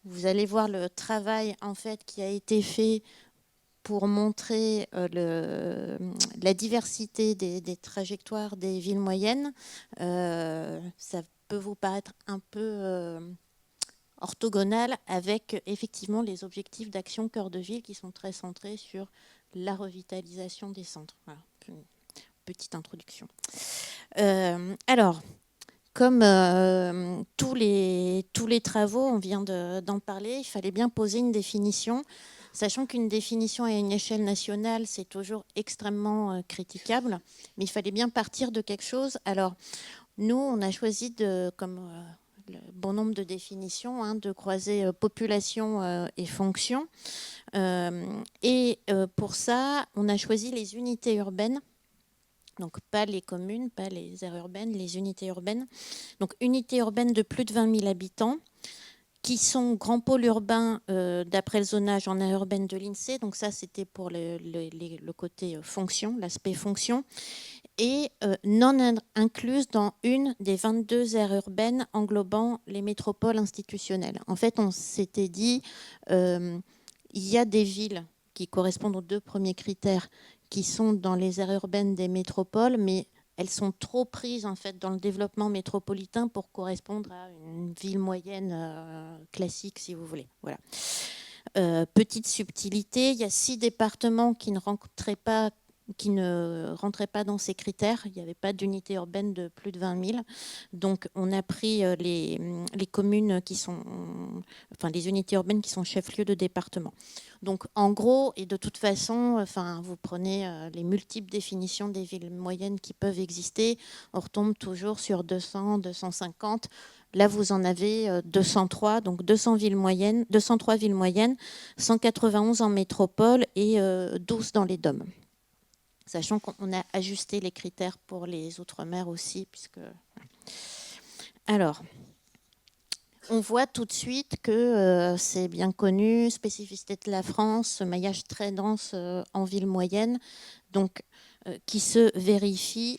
vous allez voir le travail en fait qui a été fait pour montrer la diversité des trajectoires des villes moyennes. Ça peut vous paraître un peu orthogonale avec effectivement les objectifs d'Action Cœur de Ville qui sont très centrés sur la revitalisation des centres. Voilà, une petite introduction. Alors, comme tous les travaux, on vient d'en parler, il fallait bien poser une définition, sachant qu'une définition à une échelle nationale, c'est toujours extrêmement critiquable, mais il fallait bien partir de quelque chose. Alors, nous, on a choisi comme le bon nombre de définitions, de croiser population et fonction. Pour ça, on a choisi les unités urbaines, donc pas les communes, pas les aires urbaines, les unités urbaines. Donc unités urbaines de plus de 20 000 habitants, qui sont grands pôles urbains d'après le zonage en aire urbaine de l'INSEE. Donc ça, c'était pour le côté fonction, l'aspect fonction. Et non incluse dans une des 22 aires urbaines englobant les métropoles institutionnelles. En fait, on s'était dit, il y a des villes qui correspondent aux deux premiers critères qui sont dans les aires urbaines des métropoles, mais elles sont trop prises en fait, dans le développement métropolitain pour correspondre à une ville moyenne classique, si vous voulez. Voilà. Petite subtilité, il y a 6 départements qui ne rentraient pas dans ces critères. Il n'y avait pas d'unité urbaine de plus de 20 000. Donc, on a pris les communes qui sont, les unités urbaines qui sont chefs-lieux de département. Donc, en gros, et de toute façon, vous prenez les multiples définitions des villes moyennes qui peuvent exister, on retombe toujours sur 200, 250. Là, vous en avez 203, donc 203 villes moyennes, 191 en métropole et 12 dans les DOM. sachant qu'on a ajusté les critères pour les Outre-mer aussi. Alors, on voit tout de suite que c'est bien connu, spécificité de la France, ce maillage très dense en ville moyenne, donc qui se vérifie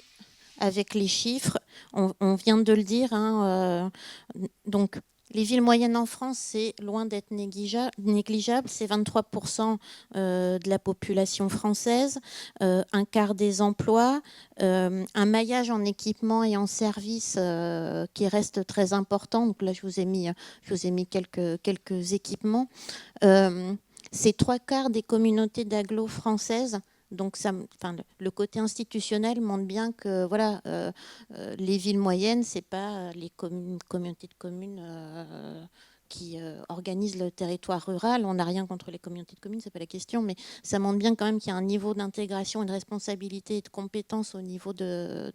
avec les chiffres. On vient de le dire, hein, donc les villes moyennes en France, c'est loin d'être négligeable. C'est 23% de la population française, un quart des emplois, un maillage en équipement et en services qui reste très important. Donc là, je vous ai mis quelques équipements. C'est 3/4 des communautés d'agglo françaises. Donc le côté institutionnel montre bien que voilà, les villes moyennes, ce n'est pas les communautés de communes qui organisent le territoire rural. On n'a rien contre les communautés de communes, ce n'est pas la question, mais ça montre bien quand même qu'il y a un niveau d'intégration et de responsabilité et de compétence au niveau de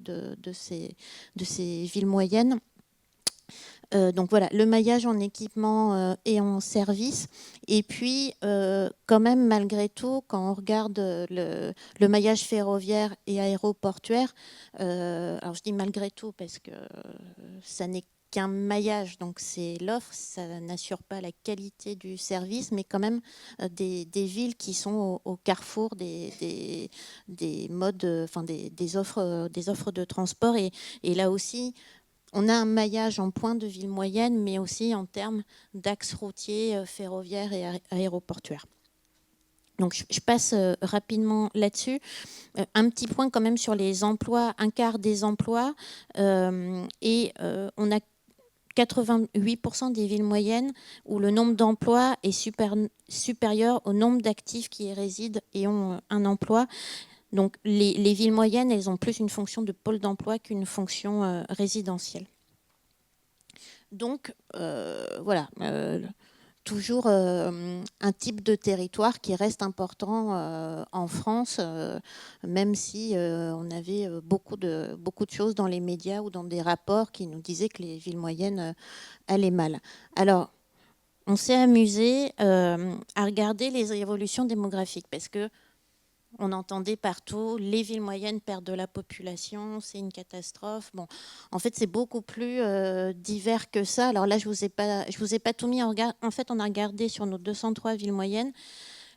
ces villes moyennes. Donc voilà, le maillage en équipement et en service. Et puis, quand même, malgré tout, quand on regarde le maillage ferroviaire et aéroportuaire, alors je dis malgré tout parce que ça n'est qu'un maillage, donc c'est l'offre, ça n'assure pas la qualité du service, mais quand même des villes qui sont au carrefour des modes, enfin des offres de transport. Et là aussi, on a un maillage en point de ville moyenne, mais aussi en termes d'axes routiers, ferroviaires et aéroportuaires. Donc, je passe rapidement là-dessus. Un petit point quand même sur les emplois, un quart des emplois. On a 88% des villes moyennes où le nombre d'emplois est supérieur au nombre d'actifs qui y résident et ont un emploi. Donc, les villes moyennes, elles ont plus une fonction de pôle d'emploi qu'une fonction résidentielle. Donc, voilà, toujours un type de territoire qui reste important en France, même si on avait beaucoup de choses dans les médias ou dans des rapports qui nous disaient que les villes moyennes allaient mal. Alors, on s'est amusé à regarder les évolutions démographiques parce que on entendait partout, les villes moyennes perdent de la population, c'est une catastrophe. Bon, en fait, c'est beaucoup plus divers que ça. Alors là, je vous ai pas tout mis. En fait, on a regardé sur nos 203 villes moyennes.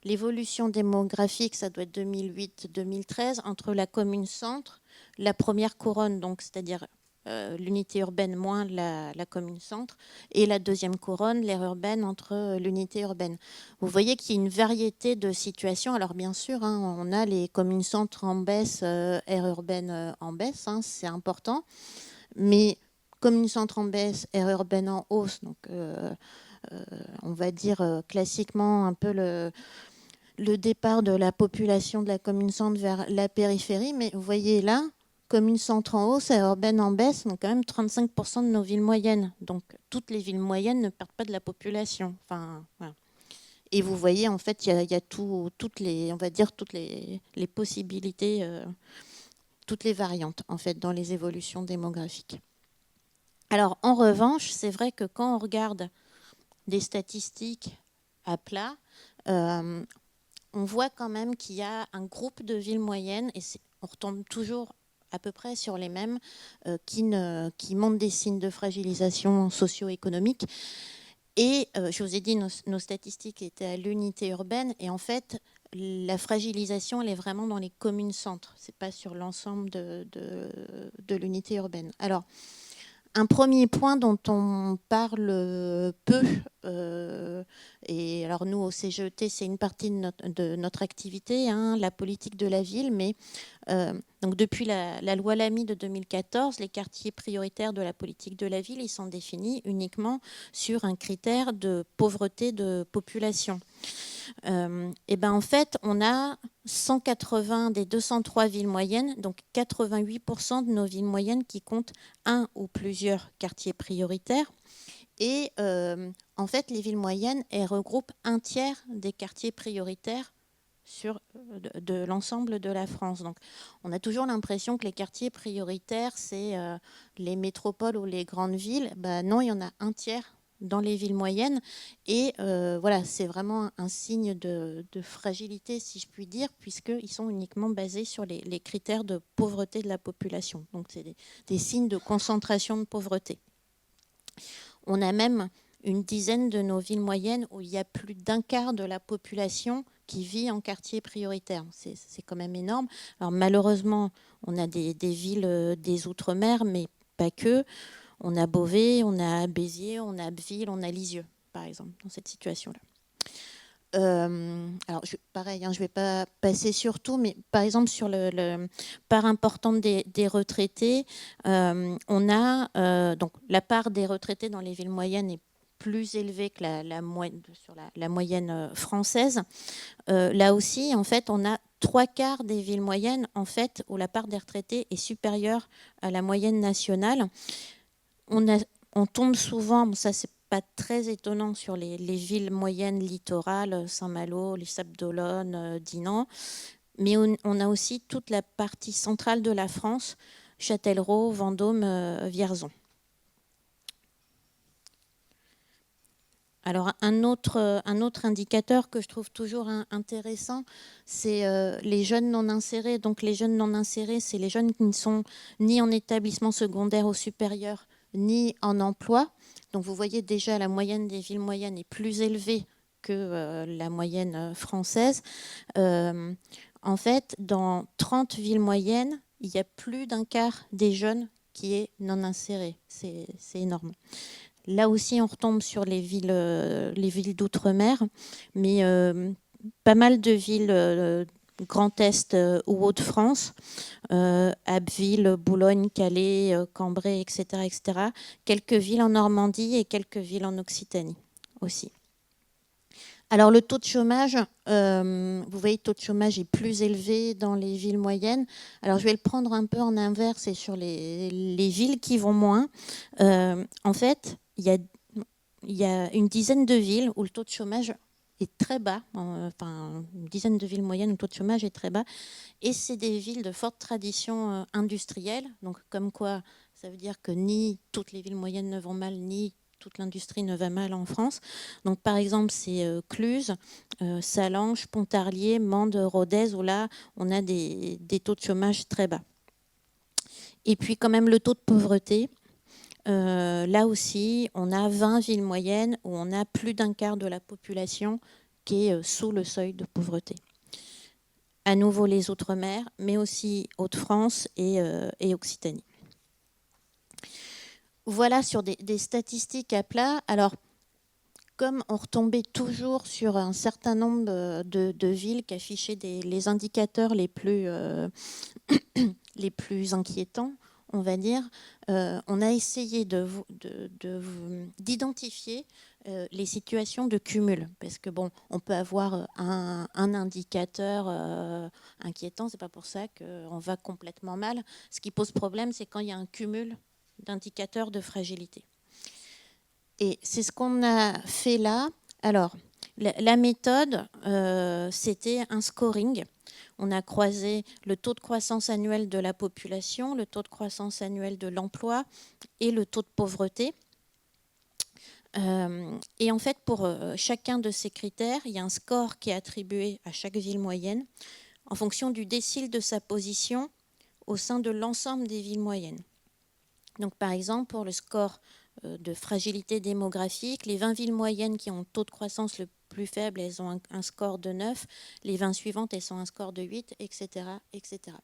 L'évolution démographique, ça doit être 2008-2013, entre la commune-centre, la première couronne, donc c'est-à-dire l'unité urbaine moins la commune-centre, et la deuxième couronne, l'aire urbaine entre l'unité urbaine. Vous voyez qu'il y a une variété de situations. Alors bien sûr, hein, on a les communes-centres en baisse, aire urbaine en baisse, hein, c'est important, mais commune-centre en baisse, aire urbaine en hausse, donc on va dire classiquement un peu le départ de la population de la commune-centre vers la périphérie, mais vous voyez là, commune-centre en hausse, aire urbaine en baisse, donc quand même 35% de nos villes moyennes. Donc toutes les villes moyennes ne perdent pas de la population. Enfin, voilà. Et vous voyez, en fait, il y a toutes les, on va dire, toutes les possibilités, toutes les variantes, en fait, dans les évolutions démographiques. Alors, en revanche, c'est vrai que quand on regarde des statistiques à plat, on voit quand même qu'il y a un groupe de villes moyennes, et on retombe toujours à peu près sur les mêmes, qui montrent des signes de fragilisation socio-économique. Et je vous ai dit, nos statistiques étaient à l'unité urbaine, et en fait, la fragilisation, elle est vraiment dans les communes-centres, c'est pas sur l'ensemble de l'unité urbaine. Alors, un premier point dont on parle peu, et alors nous au CGET c'est une partie de notre activité, hein, la politique de la ville, mais donc depuis la loi Lamy de 2014, les quartiers prioritaires de la politique de la ville, ils sont définis uniquement sur un critère de pauvreté de population. Et ben en fait, on a 180 des 203 villes moyennes, donc 88% de nos villes moyennes qui comptent un ou plusieurs quartiers prioritaires. Et en fait, les villes moyennes, elles regroupent un tiers des quartiers prioritaires de l'ensemble de la France. Donc, on a toujours l'impression que les quartiers prioritaires, c'est les métropoles ou les grandes villes. Ben non, il y en a un tiers dans les villes moyennes. Et voilà, c'est vraiment un signe de fragilité, si je puis dire, puisqu'ils sont uniquement basés sur les critères de pauvreté de la population. Donc, c'est des signes de concentration de pauvreté. On a même une dizaine de nos villes moyennes où il y a plus d'un quart de la population qui vit en quartier prioritaire. C'est quand même énorme. Alors malheureusement, on a des villes des Outre-mer, mais pas que. On a Beauvais, on a Béziers, on a Abbeville, on a Lisieux, par exemple, dans cette situation-là. Alors, pareil, je ne vais pas passer sur tout, mais par exemple, sur le part importante des retraités, on a donc la part des retraités dans les villes moyennes est plus élevée que sur la moyenne française. Là aussi, en fait, on a 3/4 des villes moyennes en fait, où la part des retraités est supérieure à la moyenne nationale. On tombe souvent, bon, ça c'est pas très étonnant, sur les villes moyennes littorales, Saint-Malo, les Sables-d'Olonne, Dinan, mais on a aussi toute la partie centrale de la France, Châtellerault, Vendôme, Vierzon. Alors un autre indicateur que je trouve toujours intéressant, c'est les jeunes non insérés. Donc les jeunes non insérés, c'est les jeunes qui ne sont ni en établissement secondaire ou supérieur, ni en emploi. Donc vous voyez déjà, la moyenne des villes moyennes est plus élevée que la moyenne française. En fait, dans 30 villes moyennes, il y a plus d'un quart des jeunes qui est non inséré. C'est énorme. Là aussi, on retombe sur les villes d'outre-mer, mais pas mal de villes Grand Est ou Hauts-de-France, Abbeville, Boulogne, Calais, Cambrai, etc., etc. Quelques villes en Normandie et quelques villes en Occitanie aussi. Alors le taux de chômage, vous voyez, le taux de chômage est plus élevé dans les villes moyennes. Alors je vais le prendre un peu en inverse et sur les villes qui vont moins. En fait, il y a une dizaine de villes où le taux de chômage est très bas, enfin une dizaine de villes moyennes où le taux de chômage est très bas, et c'est des villes de forte tradition industrielle, donc comme quoi ça veut dire que ni toutes les villes moyennes ne vont mal, ni toute l'industrie ne va mal en France. Donc par exemple, c'est Cluses, Sallanches, Pontarlier, Mende, Rodez, où là on a des taux de chômage très bas. Et puis quand même le taux de pauvreté, là aussi, on a 20 villes moyennes où on a plus d'un quart de la population qui est sous le seuil de pauvreté. À nouveau les Outre-mer, mais aussi Hauts-de-France et Occitanie. Voilà sur des statistiques à plat. Alors, comme on retombait toujours sur un certain nombre de villes qui affichaient les indicateurs les plus inquiétants, on va dire, on a essayé d'identifier les situations de cumul, parce que bon, on peut avoir un indicateur inquiétant, c'est pas pour ça qu'on va complètement mal. Ce qui pose problème, c'est quand il y a un cumul d'indicateurs de fragilité. Et c'est ce qu'on a fait là. Alors, la méthode, c'était un scoring. On a croisé le taux de croissance annuel de la population, le taux de croissance annuel de l'emploi et le taux de pauvreté. Et en fait, pour chacun de ces critères, il y a un score qui est attribué à chaque ville moyenne en fonction du décile de sa position au sein de l'ensemble des villes moyennes. Donc, par exemple, pour le score de fragilité démographique, les 20 villes moyennes qui ont le taux de croissance le plus faible, elles ont un score de 9. Les 20 suivantes, elles ont un score de 8, etc. etc.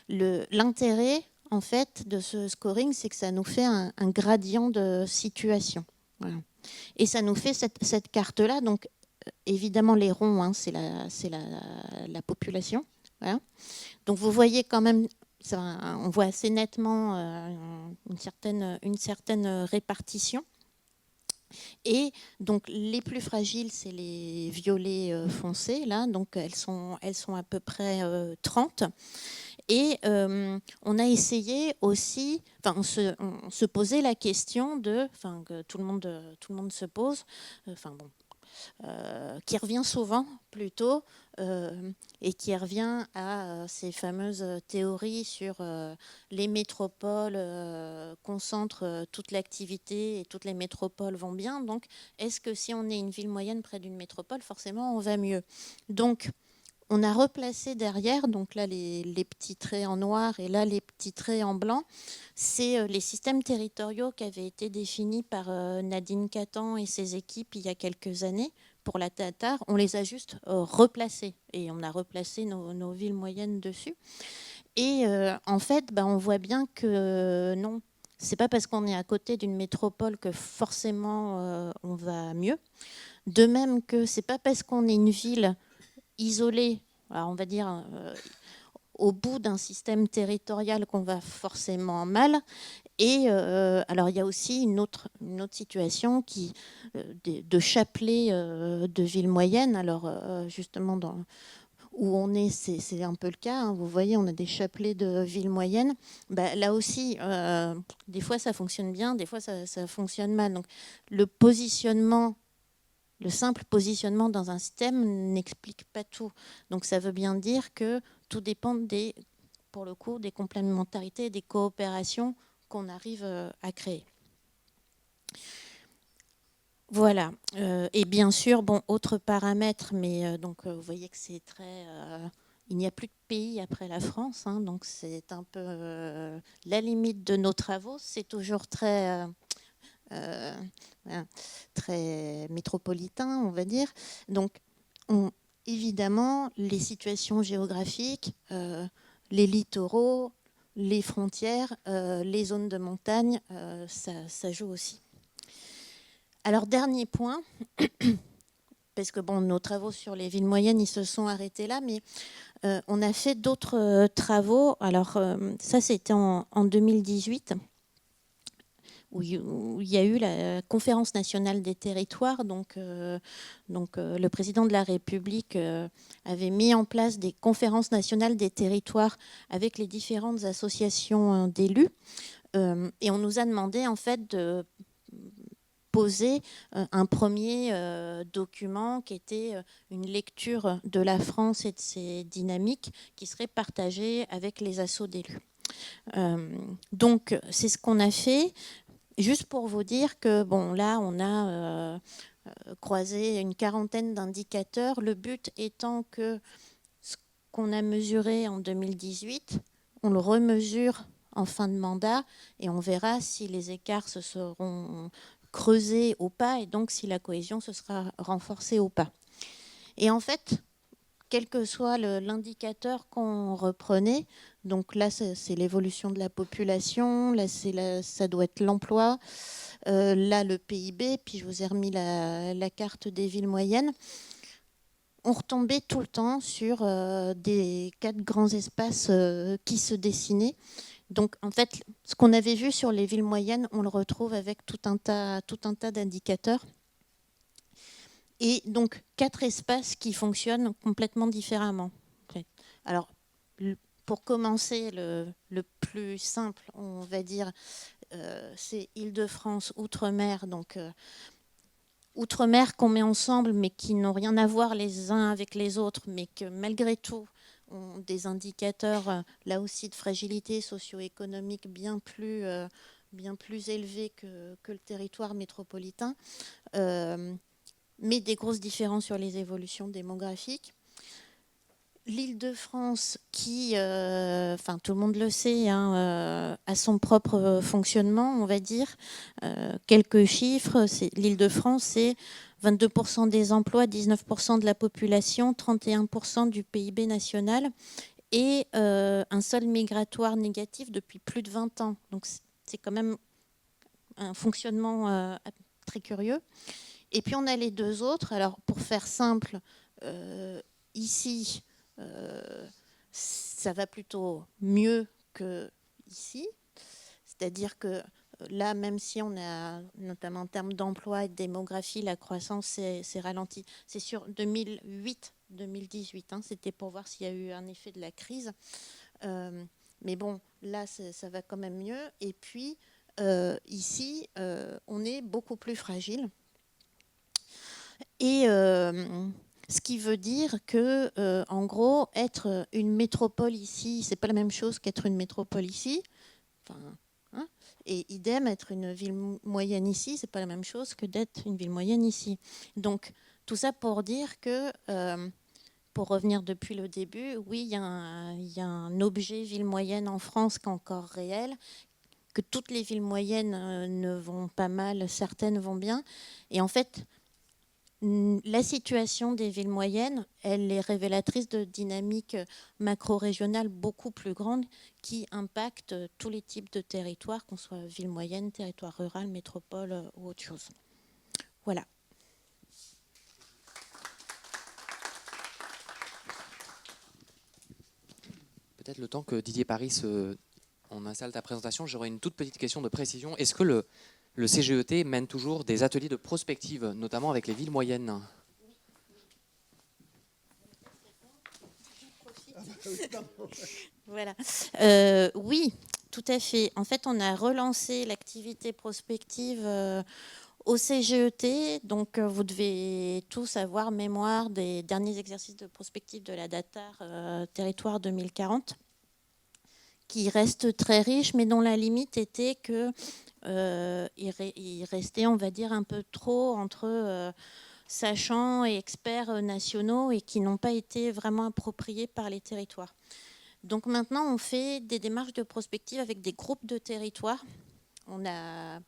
L'intérêt, en fait, de ce scoring, c'est que ça nous fait un gradient de situation. Voilà. Et ça nous fait cette carte-là. Donc, évidemment, les ronds, hein, c'est la population. Voilà. Donc, vous voyez quand même... on voit assez nettement une certaine répartition. Et donc les plus fragiles, c'est les violets foncés, là, donc elles sont à peu près 30. Et on a essayé aussi, on se posait la question que tout le monde se pose, bon, qui revient souvent plutôt, et qui revient à ces fameuses théories sur les métropoles concentrent toute l'activité et toutes les métropoles vont bien. Donc, est-ce que si on est une ville moyenne près d'une métropole, forcément, on va mieux? Donc, on a replacé derrière, donc là les petits traits en noir et là les petits traits en blanc, c'est les systèmes territoriaux qui avaient été définis par Nadine Catan et ses équipes il y a quelques années pour la Tatar. On les a juste replacés et on a replacé nos villes moyennes dessus. Et en fait, on voit bien que non, c'est pas parce qu'on est à côté d'une métropole que forcément on va mieux. De même que c'est pas parce qu'on est une ville isolé, alors on va dire au bout d'un système territorial qu'on va forcément mal. Et alors il y a aussi une autre situation qui, de chapelet de villes moyennes. Alors justement où on est, c'est un peu le cas. Hein. Vous voyez, on a des chapelets de villes moyennes. Là aussi, des fois ça fonctionne bien, des fois ça fonctionne mal. Donc le positionnement, le simple positionnement dans un système n'explique pas tout. Donc ça veut bien dire que tout dépend pour le coup, des complémentarités, des coopérations qu'on arrive à créer. Voilà. Et bien sûr, autre paramètre, mais donc vous voyez que c'est très... il n'y a plus de pays après la France, hein, donc c'est un peu la limite de nos travaux. C'est toujours très... très métropolitain, on va dire. Donc, évidemment, les situations géographiques, les littoraux, les frontières, les zones de montagne, ça joue aussi. Alors, dernier point, parce que nos travaux sur les villes moyennes, ils se sont arrêtés là, mais on a fait d'autres travaux. Alors, ça, c'était en 2018. Où il y a eu la conférence nationale des territoires. Donc, le président de la République avait mis en place des conférences nationales des territoires avec les différentes associations d'élus. Et on nous a demandé en fait de poser un premier document qui était une lecture de la France et de ses dynamiques qui serait partagée avec les assos d'élus. Donc, c'est ce qu'on a fait. Juste pour vous dire que, là, on a croisé une quarantaine d'indicateurs. Le but étant que ce qu'on a mesuré en 2018, on le remesure en fin de mandat et on verra si les écarts se seront creusés ou pas et donc si la cohésion se sera renforcée ou pas. Et en fait, quel que soit l'indicateur qu'on reprenait, donc là c'est l'évolution de la population, là ça doit être l'emploi, là le PIB, puis je vous ai remis la carte des villes moyennes, on retombait tout le temps sur des 4 grands espaces qui se dessinaient. Donc en fait, ce qu'on avait vu sur les villes moyennes, on le retrouve avec tout un tas d'indicateurs. Et donc 4 espaces qui fonctionnent complètement différemment. Alors, pour commencer, le plus simple, on va dire, c'est Île-de-France, Outre-mer. Donc, Outre-mer qu'on met ensemble, mais qui n'ont rien à voir les uns avec les autres, mais que malgré tout ont des indicateurs, là aussi, de fragilité socio-économique bien plus élevés que le territoire métropolitain. Mais des grosses différences sur les évolutions démographiques. L'Île-de-France, qui, tout le monde le sait, hein, a son propre fonctionnement, on va dire. Quelques chiffres, l'Île-de-France, c'est 22% des emplois, 19% de la population, 31% du PIB national et un solde migratoire négatif depuis plus de 20 ans. Donc c'est quand même un fonctionnement très curieux. Et puis on a les deux autres. Alors pour faire simple, ici, ça va plutôt mieux que ici. C'est-à-dire que là, même si on a, notamment en termes d'emploi et de démographie, la croissance s'est ralentie. C'est sur 2008-2018. Hein, c'était pour voir s'il y a eu un effet de la crise. Mais là, ça va quand même mieux. Et puis, ici, on est beaucoup plus fragile. Et ce qui veut dire que, en gros, être une métropole ici, c'est pas la même chose qu'être une métropole ici. Enfin, hein, et idem, être une ville moyenne ici, c'est pas la même chose que d'être une ville moyenne ici. Donc, tout ça pour dire que, pour revenir depuis le début, oui, il y a un objet ville moyenne en France qui est encore réel, que toutes les villes moyennes ne vont pas mal, certaines vont bien. Et en fait, la situation des villes moyennes, elle est révélatrice de dynamiques macro-régionales beaucoup plus grandes qui impactent tous les types de territoires, qu'on soit ville moyenne, territoire rural, métropole ou autre chose. Voilà. Peut-être le temps que Didier Paris on installe ta présentation, j'aurais une toute petite question de précision. Est-ce que le CGET mène toujours des ateliers de prospective, notamment avec les villes moyennes? Voilà. Oui, tout à fait. En fait, on a relancé l'activité prospective au CGET. Donc, vous devez tous avoir mémoire des derniers exercices de prospective de la DATAR Territoire 2040, qui reste très riche, mais dont la limite était que il restait, on va dire, un peu trop entre sachants et experts nationaux et qui n'ont pas été vraiment appropriés par les territoires. Donc maintenant, on fait des démarches de prospective avec des groupes de territoires. On a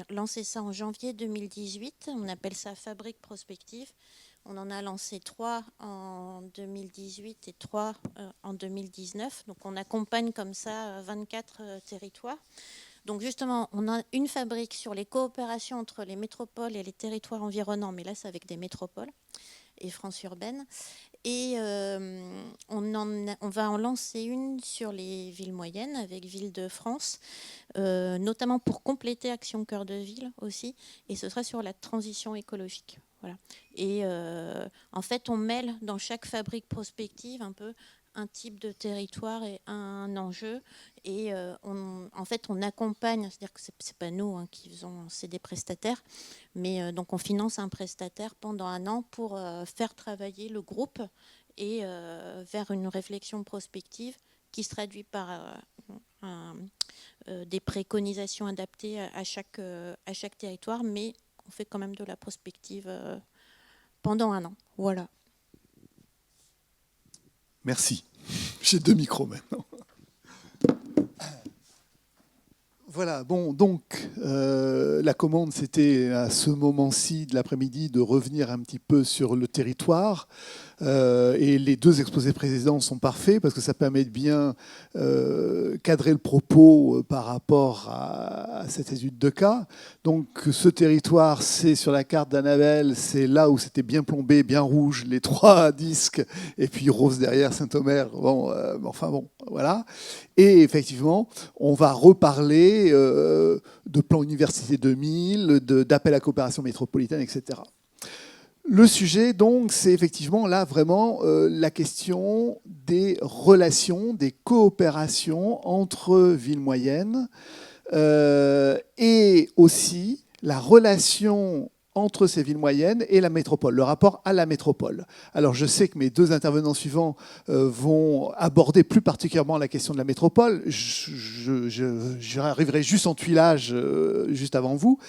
lancé ça en janvier 2018. On appelle ça Fabrique Prospective. On en a lancé 3 en 2018 et 3 en 2019. Donc on accompagne comme ça 24 territoires. Donc justement, on a une fabrique sur les coopérations entre les métropoles et les territoires environnants, mais là c'est avec des métropoles et France urbaine. Et on va en lancer une sur les villes moyennes avec Ville-de-France, notamment pour compléter Action Cœur de Ville aussi, et ce sera sur la transition écologique. Voilà. Et en fait, on mêle dans chaque fabrique prospective un peu un type de territoire et un enjeu. Et en fait, on accompagne, c'est-à-dire que c'est pas nous qui faisons, c'est des prestataires, mais donc on finance un prestataire pendant un an pour faire travailler le groupe et vers une réflexion prospective qui se traduit par des préconisations adaptées à chaque territoire, mais on fait quand même de la prospective pendant un an. Voilà. Merci. J'ai 2 micros maintenant. Voilà, bon, donc la commande, c'était à ce moment-ci de l'après-midi de revenir un petit peu sur le territoire. Et les 2 exposés précédents sont parfaits parce que ça permet de bien cadrer le propos par rapport à cette étude de cas. Donc ce territoire, c'est sur la carte d'Annabelle, c'est là où c'était bien plombé, bien rouge, les 3 disques, et puis rose derrière Saint-Omer. Bon, enfin bon, voilà. Et effectivement, on va reparler de plan Université 2000, d'appel à coopération métropolitaine, etc. Le sujet, donc, c'est effectivement là vraiment la question des relations, des coopérations entre villes moyennes et aussi la relation entre ces villes moyennes et la métropole, le rapport à la métropole. Alors je sais que mes 2 intervenants suivants vont aborder plus particulièrement la question de la métropole. J'arriverai juste en tuilage juste avant vous.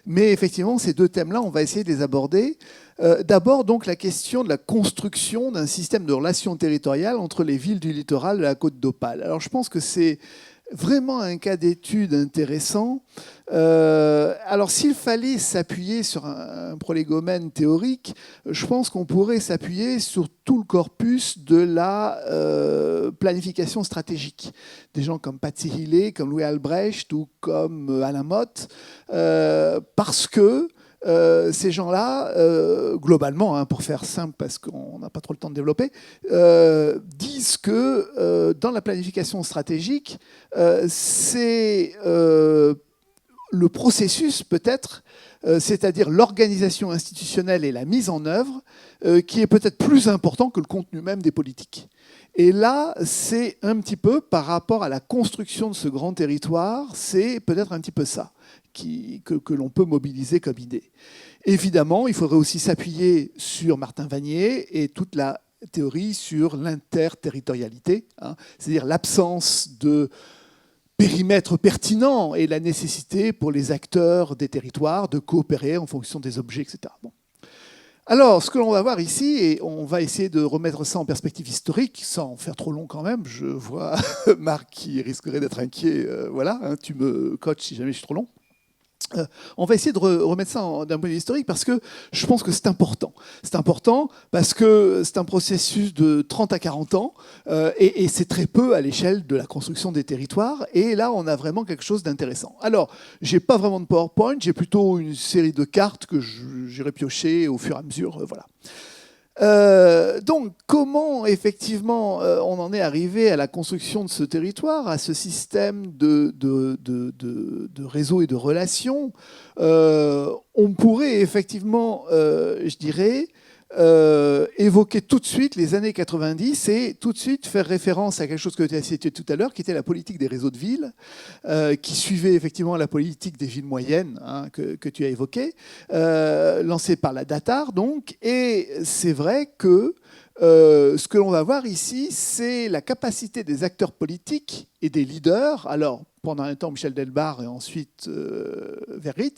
Mais effectivement, ces 2 thèmes-là, on va essayer de les aborder. D'abord, donc, la question de la construction d'un système de relations territoriales entre les villes du littoral de la côte d'Opale. Alors, je pense que c'est vraiment un cas d'étude intéressant. Alors, s'il fallait s'appuyer sur un prolégomène théorique, je pense qu'on pourrait s'appuyer sur tout le corpus de la planification stratégique. Des gens comme Patsy Healy, comme Louis Albrecht ou comme Alain Motte, parce que ces gens-là, globalement, pour faire simple, parce qu'on n'a pas trop le temps de développer, disent que dans la planification stratégique, c'est le processus peut-être, c'est-à-dire l'organisation institutionnelle et la mise en œuvre, qui est peut-être plus important que le contenu même des politiques. Et là, c'est un petit peu par rapport à la construction de ce grand territoire, c'est peut-être un petit peu ça que l'on peut mobiliser comme idée. Évidemment, il faudrait aussi s'appuyer sur Martin Vanier et toute la théorie sur l'interterritorialité, hein, c'est-à-dire l'absence de périmètre pertinent et la nécessité pour les acteurs des territoires de coopérer en fonction des objets, etc. Bon. Alors, ce que l'on va voir ici, et on va essayer de remettre ça en perspective historique, sans faire trop long quand même, je vois Marc qui risquerait d'être inquiet, voilà, hein, tu me coaches si jamais je suis trop long. On va essayer de remettre ça d'un point de vue historique parce que je pense que c'est important. C'est important parce que c'est un processus de 30 à 40 ans et c'est très peu à l'échelle de la construction des territoires. Et là, on a vraiment quelque chose d'intéressant. Alors, je n'ai pas vraiment de PowerPoint, j'ai plutôt une série de cartes que j'irai piocher au fur et à mesure. Voilà. Donc, comment effectivement on en est arrivé à la construction de ce territoire, à ce système de réseaux et de relations? On pourrait effectivement, je dirais, évoquer tout de suite les années 90 et tout de suite faire référence à quelque chose que tu as cité tout à l'heure, qui était la politique des réseaux de villes, qui suivait effectivement la politique des villes moyennes, hein, que tu as évoquée, lancée par la DATAR donc. Et c'est vrai que ce que l'on va voir ici, c'est la capacité des acteurs politiques et des leaders. Alors, pendant un temps, Michel Delbar et ensuite Verrit,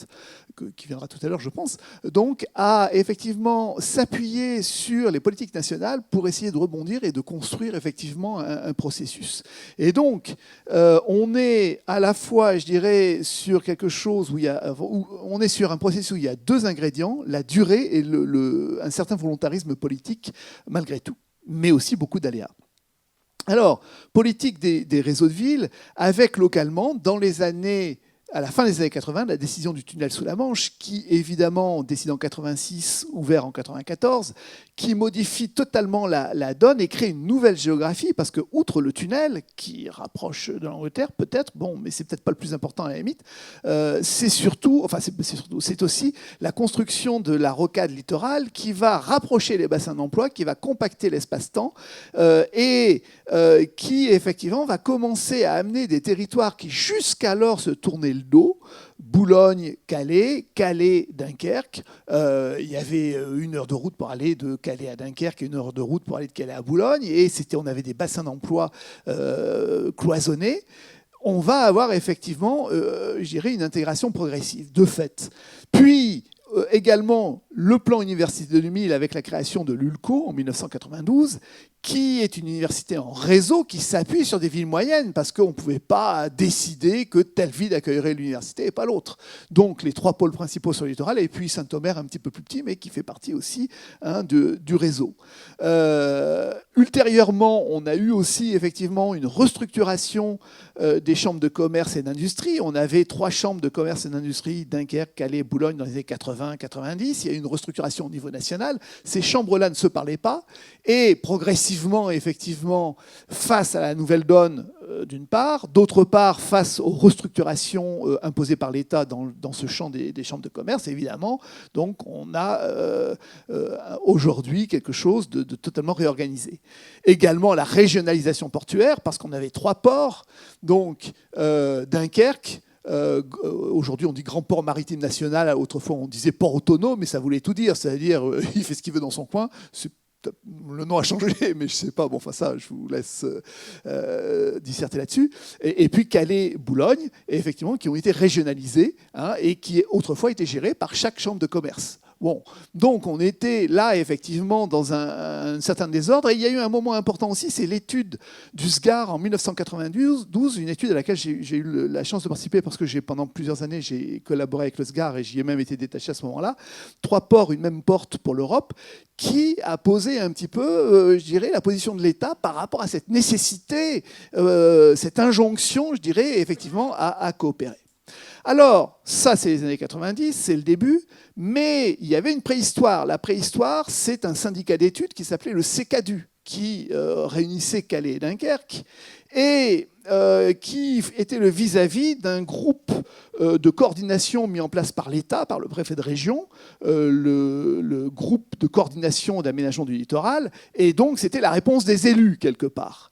qui viendra tout à l'heure, je pense, donc à effectivement s'appuyer sur les politiques nationales pour essayer de rebondir et de construire effectivement un processus. Et donc, on est à la fois, je dirais, sur quelque chose où on est sur un processus où il y a deux ingrédients, la durée et un certain volontarisme politique, malgré tout, mais aussi beaucoup d'aléas. Alors, politique des réseaux de villes, avec localement, à la fin des années 80, la décision du tunnel sous la Manche, qui évidemment, décidé en 86, ouvert en 94, qui modifie totalement la donne et crée une nouvelle géographie, parce que, outre le tunnel, qui rapproche de l'Angleterre, peut-être, bon, mais c'est peut-être pas le plus important à la limite, c'est aussi la construction de la rocade littorale qui va rapprocher les bassins d'emploi, qui va compacter l'espace-temps et qui, effectivement, va commencer à amener des territoires qui, jusqu'alors, se tournaient le dos, Boulogne, Calais, Calais, Dunkerque. Il y avait 1 heure de route pour aller de Calais à Dunkerque et 1 heure de route pour aller de Calais à Boulogne. Et on avait des bassins d'emploi cloisonnés. On va avoir effectivement, je dirais, une intégration progressive, de fait. Puis, également, le plan Université 2000 avec la création de l'ULCO en 1992, qui est une université en réseau qui s'appuie sur des villes moyennes parce qu'on ne pouvait pas décider que telle ville accueillerait l'université et pas l'autre. Donc les 3 pôles principaux sur le littoral et puis Saint-Omer un petit peu plus petit mais qui fait partie aussi du réseau. Ultérieurement, on a eu aussi effectivement une restructuration des chambres de commerce et d'industrie. On avait 3 chambres de commerce et d'industrie, Dunkerque, Calais, Boulogne dans les années 80-90. Il y a eu une restructuration au niveau national. Ces chambres-là ne se parlaient pas et progressivement, effectivement, face à la nouvelle donne, d'une part, d'autre part, face aux restructurations imposées par l'État dans ce champ des chambres de commerce, évidemment, donc on a aujourd'hui quelque chose de totalement réorganisé. Également la régionalisation portuaire, parce qu'on avait 3 ports, donc Dunkerque, aujourd'hui on dit grand port maritime national, autrefois on disait port autonome, mais ça voulait tout dire, c'est-à-dire il fait ce qu'il veut dans son coin. Le nom a changé, mais je ne sais pas. Bon, enfin ça, je vous laisse disserter là-dessus. Et puis Calais-Boulogne, effectivement, qui ont été régionalisés et qui autrefois étaient gérés par chaque chambre de commerce. Bon, donc on était là effectivement dans un certain désordre. Et il y a eu un moment important aussi, c'est l'étude du SGAR en 1992, une étude à laquelle j'ai eu la chance de participer parce que pendant plusieurs années j'ai collaboré avec le SGAR et j'y ai même été détaché à ce moment-là. 3 ports, une même porte pour l'Europe, qui a posé un petit peu, je dirais, la position de l'État par rapport à cette nécessité, cette injonction, je dirais, effectivement, à coopérer. Alors, ça, c'est les années 90, c'est le début, mais il y avait une préhistoire. La préhistoire, c'est un syndicat d'études qui s'appelait le CECADU, qui réunissait Calais et Dunkerque. Et qui était le vis-à-vis d'un groupe de coordination mis en place par l'État, par le préfet de région, le groupe de coordination d'aménagement du littoral, et donc c'était la réponse des élus, quelque part.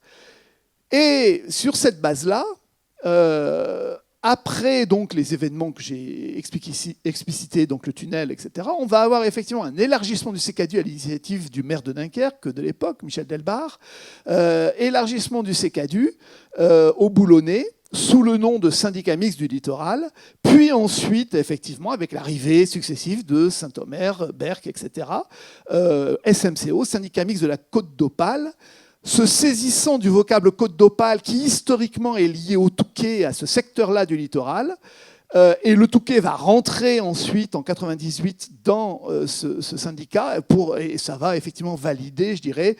Et sur cette base-là, après donc, les événements que j'ai explicités, donc le tunnel, etc., on va avoir effectivement un élargissement du CKDU à l'initiative du maire de Dunkerque de l'époque, Michel Delbar, élargissement du CKDU au Boulonnais, sous le nom de syndicat mixte du littoral, puis ensuite, effectivement, avec l'arrivée successive de Saint-Omer, Berck, etc., SMCO, syndicat mixte de la Côte d'Opale, se saisissant du vocable Côte d'Opale, qui historiquement est lié au Touquet, à ce secteur-là du littoral. Et le Touquet va rentrer ensuite, en 98, dans ce syndicat, et ça va effectivement valider, je dirais,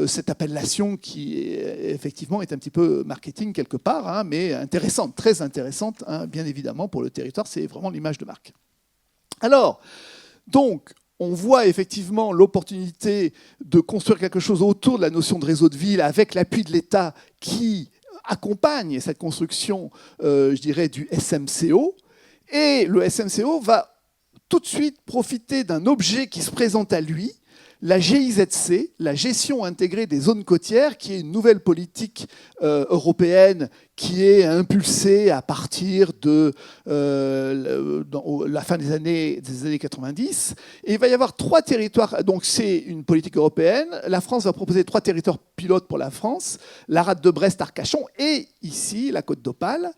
cette appellation qui, effectivement, est un petit peu marketing quelque part, hein, mais intéressante, très intéressante, hein, bien évidemment, pour le territoire. C'est vraiment l'image de marque. Alors, donc, on voit effectivement l'opportunité de construire quelque chose autour de la notion de réseau de ville avec l'appui de l'État qui accompagne cette construction, je dirais, du SMCO. Et le SMCO va tout de suite profiter d'un objet qui se présente à lui, la GIZC, la gestion intégrée des zones côtières, qui est une nouvelle politique européenne qui est impulsée à partir de la fin des années 90. Et il va y avoir 3 territoires, donc c'est une politique européenne. La France va proposer 3 territoires pilotes pour la France, la rade de Brest, Arcachon et ici, la Côte d'Opale.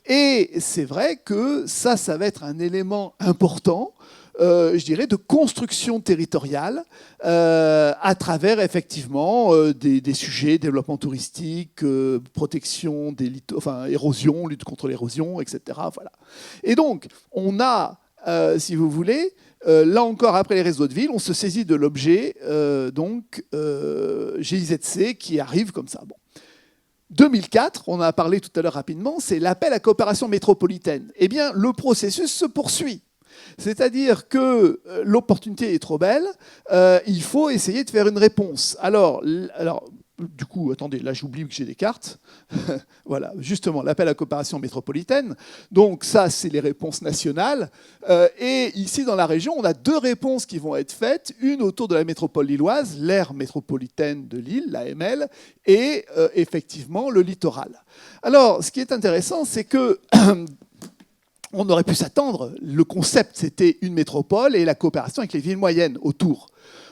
Et c'est vrai que ça va être un élément important, je dirais, de construction territoriale à travers effectivement des sujets, développement touristique, protection des érosion, lutte contre l'érosion, etc. Voilà. Et donc, on a, si vous voulez, là encore, après les réseaux de ville, on se saisit de l'objet GIZC qui arrive comme ça. Bon. 2004, on en a parlé tout à l'heure rapidement, c'est l'appel à coopération métropolitaine. Eh bien, le processus se poursuit. C'est-à-dire que l'opportunité est trop belle, il faut essayer de faire une réponse. Alors, du coup, attendez, là j'oublie que j'ai des cartes. Voilà, justement, l'appel à coopération métropolitaine. Donc ça, c'est les réponses nationales. Et ici, dans la région, on a 2 réponses qui vont être faites. Une autour de la métropole lilloise, l'aire métropolitaine de Lille, l'AML, et effectivement le littoral. Alors, ce qui est intéressant, c'est que on aurait pu s'attendre, le concept c'était une métropole et la coopération avec les villes moyennes autour.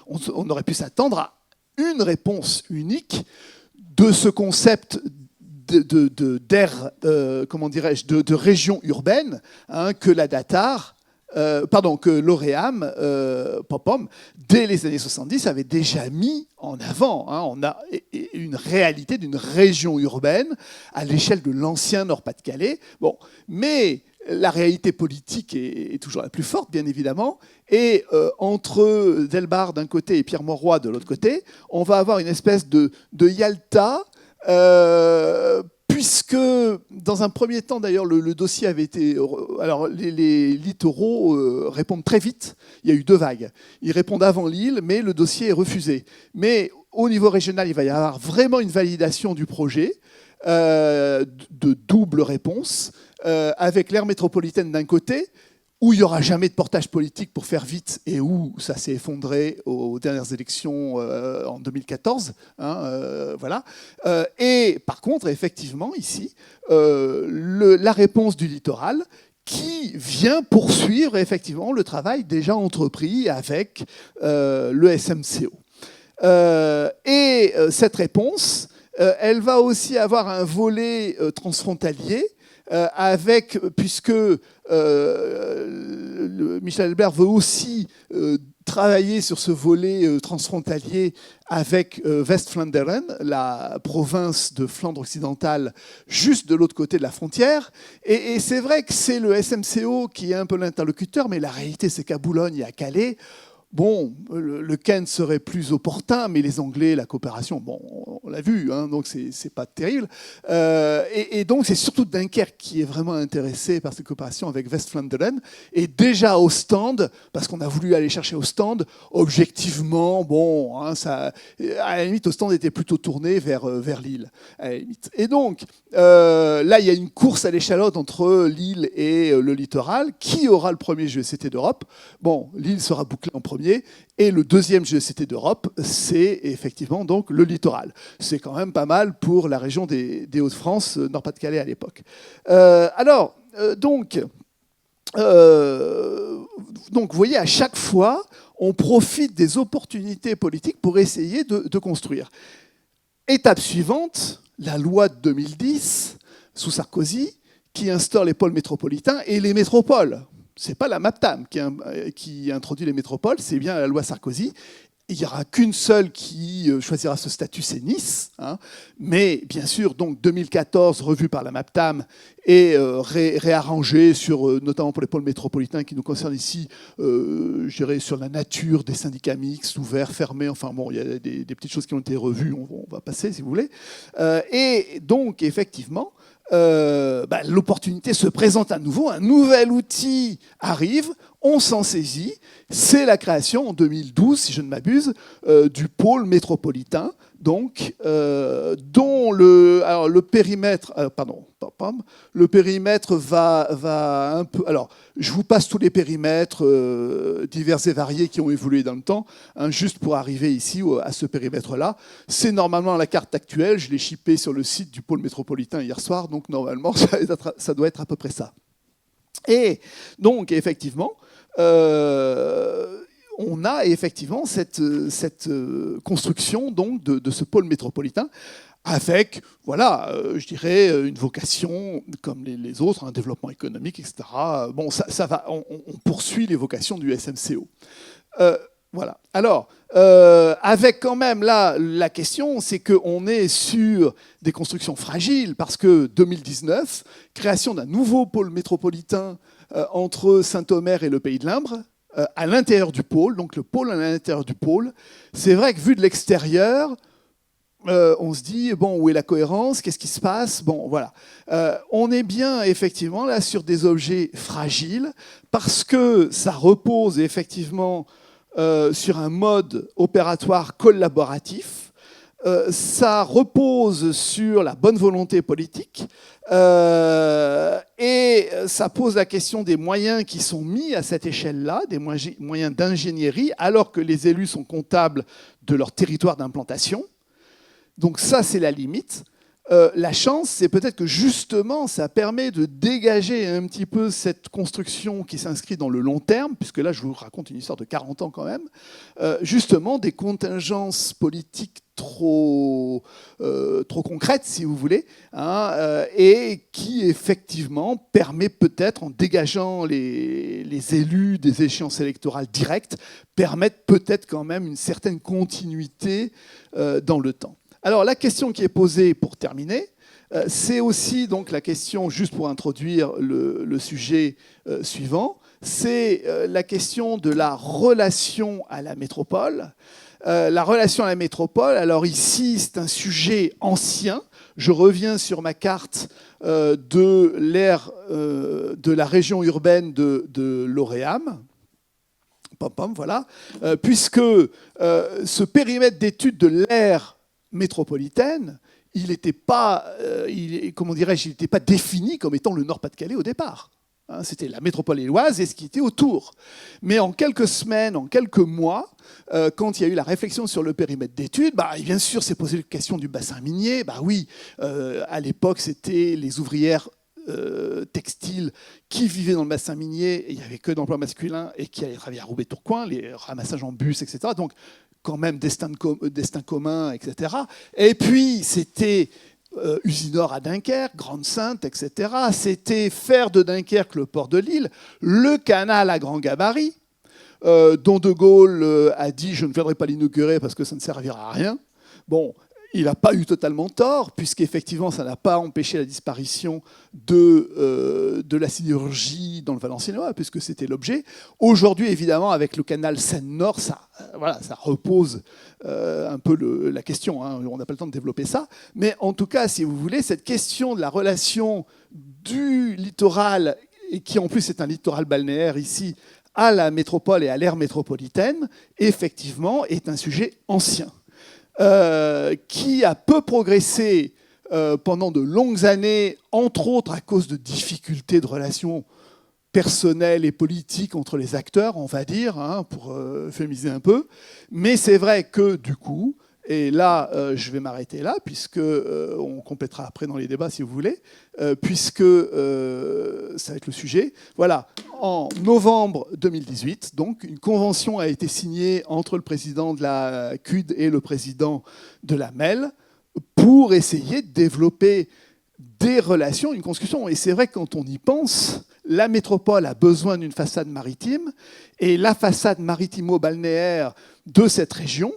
On aurait pu s'attendre à une réponse unique de ce concept d'aire, de région urbaine, hein, que la DATAR, que l'OREAM, POPOM, dès les années 70, avait déjà mis en avant. Hein. On a une réalité d'une région urbaine à l'échelle de l'ancien Nord-Pas-de-Calais. Bon, mais la réalité politique est toujours la plus forte, bien évidemment. Et entre Delbar d'un côté et Pierre Mauroy de l'autre côté, on va avoir une espèce de Yalta, puisque dans un premier temps, d'ailleurs, le dossier avait été... Alors, les littoraux répondent très vite. Il y a eu 2 vagues. Ils répondent avant Lille, mais le dossier est refusé. Mais au niveau régional, il va y avoir vraiment une validation du projet, de double réponse, avec l'aire métropolitaine d'un côté, où il n'y aura jamais de portage politique pour faire vite et où ça s'est effondré aux dernières élections en 2014. Hein, voilà. Et par contre, effectivement, ici, la réponse du littoral qui vient poursuivre effectivement le travail déjà entrepris avec le SMCO. Et cette réponse, elle va aussi avoir un volet transfrontalier, puisque Michel Albert veut aussi travailler sur ce volet transfrontalier avec West-Vlaanderen, la province de Flandre occidentale, juste de l'autre côté de la frontière. Et c'est vrai que c'est le SMCO qui est un peu l'interlocuteur, mais la réalité, c'est qu'à Boulogne et à Calais, bon, le Kent serait plus opportun, mais les Anglais, la coopération, bon, on l'a vu, hein, donc c'est pas terrible. Et donc c'est surtout Dunkerque qui est vraiment intéressé par cette coopération avec West-Flanderen. Et déjà au stand, parce qu'on a voulu aller chercher au stand, objectivement, bon, hein, ça, à la limite, au stand était plutôt tourné vers Lille, à la limite. Et donc, là, il y a une course à l'échalote entre Lille et le littoral. Qui aura le premier GECT d'Europe? Bon, Lille sera bouclé en premier. Et le deuxième GECT d'Europe, c'est effectivement donc le littoral. C'est quand même pas mal pour la région des Hauts-de-France, Nord-Pas-de-Calais à l'époque. Donc, vous voyez, à chaque fois, on profite des opportunités politiques pour essayer de construire. Étape suivante, la loi de 2010, sous Sarkozy, qui instaure les pôles métropolitains et les métropoles. Ce n'est pas la MAPTAM qui introduit les métropoles, c'est bien la loi Sarkozy. Il n'y aura qu'une seule qui choisira ce statut, c'est Nice. Hein. Mais bien sûr, donc 2014, revu par la MAPTAM et réarrangé notamment pour les pôles métropolitains qui nous concernent ici, je dirais sur la nature des syndicats mixtes, ouverts, fermés. Enfin bon, il y a des petites choses qui ont été revues, on va passer si vous voulez. Et donc, effectivement, l'opportunité se présente à nouveau, un nouvel outil arrive, on s'en saisit, c'est la création en 2012, si je ne m'abuse, du pôle métropolitain, donc, dont le périmètre, le périmètre va un peu. Alors, je vous passe tous les périmètres divers et variés qui ont évolué dans le temps, hein, juste pour arriver ici à ce périmètre-là. C'est normalement la carte actuelle, je l'ai chippée sur le site du pôle métropolitain hier soir, donc normalement, ça doit être à peu près ça. Et donc, effectivement, on a effectivement cette construction donc, de ce pôle métropolitain avec, voilà, je dirais, une vocation comme les autres, un développement économique, etc. Bon, ça va, on poursuit les vocations du SMCO. Voilà. Alors, avec quand même là, la question, c'est qu'on est sur des constructions fragiles, parce que 2019, création d'un nouveau pôle métropolitain entre Saint-Omer et le Pays de l'Imbre, à l'intérieur du pôle, donc le pôle à l'intérieur du pôle. C'est vrai que vu de l'extérieur, on se dit, bon, où est la cohérence? Qu'est-ce qui se passe? Bon, voilà. On est bien, effectivement, là, sur des objets fragiles, parce que ça repose, effectivement, sur un mode opératoire collaboratif. Ça repose sur la bonne volonté politique et ça pose la question des moyens qui sont mis à cette échelle-là, des moyens d'ingénierie, alors que les élus sont comptables de leur territoire d'implantation. Donc ça, c'est la limite. La chance, c'est peut-être que justement, ça permet de dégager un petit peu cette construction qui s'inscrit dans le long terme, puisque là, je vous raconte une histoire de 40 ans quand même, justement des contingences politiques trop concrètes, si vous voulez, hein, et qui, effectivement, permet peut-être, en dégageant les élus des échéances électorales directes, permettent peut-être quand même une certaine continuité dans le temps. Alors, la question qui est posée pour terminer, c'est aussi donc la question, juste pour introduire le sujet suivant, c'est la question de la relation à la métropole. La relation à la métropole, alors ici, c'est un sujet ancien. Je reviens sur ma carte de l'ère de la région urbaine de l'Oréam. Voilà. Puisque ce périmètre d'étude de l'ère métropolitaine, il n'était pas, comment dirais-je, il n'était pas défini comme étant le Nord-Pas-de-Calais au départ. Hein, c'était la métropole éloise et ce qui était autour. Mais en quelques semaines, en quelques mois, quand il y a eu la réflexion sur le périmètre d'études, bien sûr, s'est posé la question du bassin minier. Oui, à l'époque, c'était les ouvrières textiles qui vivaient dans le bassin minier, et il n'y avait que d'emplois masculins, et qui allaient travailler à Roubaix-Tourcoing, les ramassages en bus, etc. Donc, quand même destin commun, etc. Et puis, c'était Usinor à Dunkerque, Grande-Sainte, etc. C'était faire de Dunkerque le port de Lille, le canal à grand gabarit, dont De Gaulle a dit « je ne viendrai pas l'inaugurer parce que ça ne servira à rien ». Bon, il n'a pas eu totalement tort, puisqu'effectivement, ça n'a pas empêché la disparition de la sidérurgie dans le Valenciennois, puisque c'était l'objet. Aujourd'hui, évidemment, avec le canal Seine-Nord, ça repose un peu la question. Hein, on n'a pas le temps de développer ça. Mais en tout cas, si vous voulez, cette question de la relation du littoral, et qui en plus est un littoral balnéaire ici, à la métropole et à l'ère métropolitaine, effectivement, est un sujet ancien. Qui a peu progressé pendant de longues années, entre autres à cause de difficultés de relations personnelles et politiques entre les acteurs, on va dire, hein, pour féminiser un peu. Mais c'est vrai que du coup, et là je vais m'arrêter là, puisque on complétera après dans les débats si vous voulez, puisque ça va être le sujet. Voilà, en novembre 2018, donc, une convention a été signée entre le président de la CUD et le président de la MEL pour essayer de développer des relations, une construction. Et c'est vrai que quand on y pense, la métropole a besoin d'une façade maritime, et la façade maritimo-balnéaire de cette région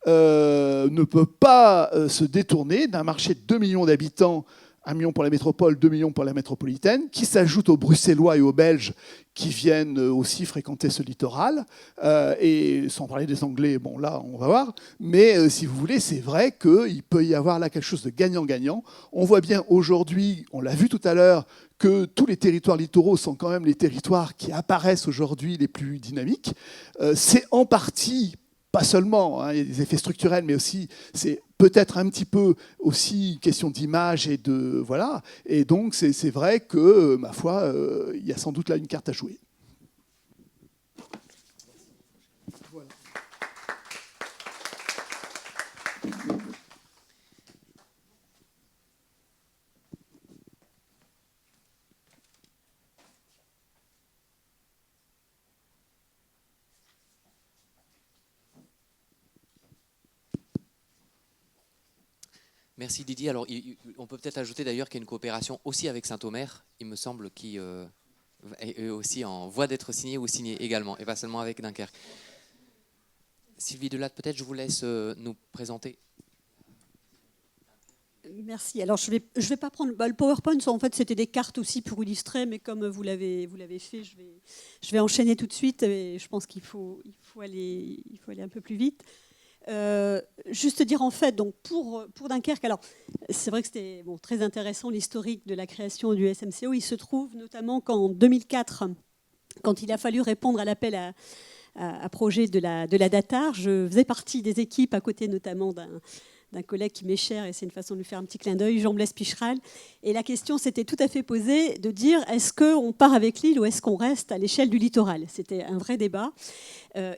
ne peut pas se détourner d'un marché de 2 millions d'habitants, 1 million pour la métropole, 2 millions pour la métropolitaine, qui s'ajoute aux Bruxellois et aux Belges qui viennent aussi fréquenter ce littoral. Et sans parler des Anglais, bon là, on va voir. Mais si vous voulez, c'est vrai qu'il peut y avoir là quelque chose de gagnant-gagnant. On voit bien aujourd'hui, on l'a vu tout à l'heure, que tous les territoires littoraux sont quand même les territoires qui apparaissent aujourd'hui les plus dynamiques. C'est en partie, pas seulement, hein, il y a des effets structurels, mais aussi c'est peut-être un petit peu aussi une question d'image et de voilà. Et donc c'est vrai que ma foi, il y a sans doute là une carte à jouer. Voilà. Merci Didier. Alors, on peut peut-être ajouter d'ailleurs qu'il y a une coopération aussi avec Saint-Omer, il me semble, qui est aussi en voie d'être signée ou signée également, et pas seulement avec Dunkerque. Sylvie Delatte, peut-être je vous laisse nous présenter. Merci. Alors, je vais pas prendre... le PowerPoint, en fait, c'était des cartes aussi pour illustrer, mais comme vous l'avez fait, je vais enchaîner tout de suite, et je pense qu'il faut aller un peu plus vite. Juste dire en fait, donc pour Dunkerque, alors c'est vrai que c'était très intéressant l'historique de la création du SMCO. Il se trouve notamment qu'en 2004, quand il a fallu répondre à l'appel à projet de la DATAR, je faisais partie des équipes à côté notamment d'un collègue qui m'est cher, et c'est une façon de lui faire un petit clin d'œil, Jean-Blaise Picheral. Et la question s'était tout à fait posée de dire est-ce qu'on part avec l'île ou est-ce qu'on reste à l'échelle du littoral? C'était un vrai débat.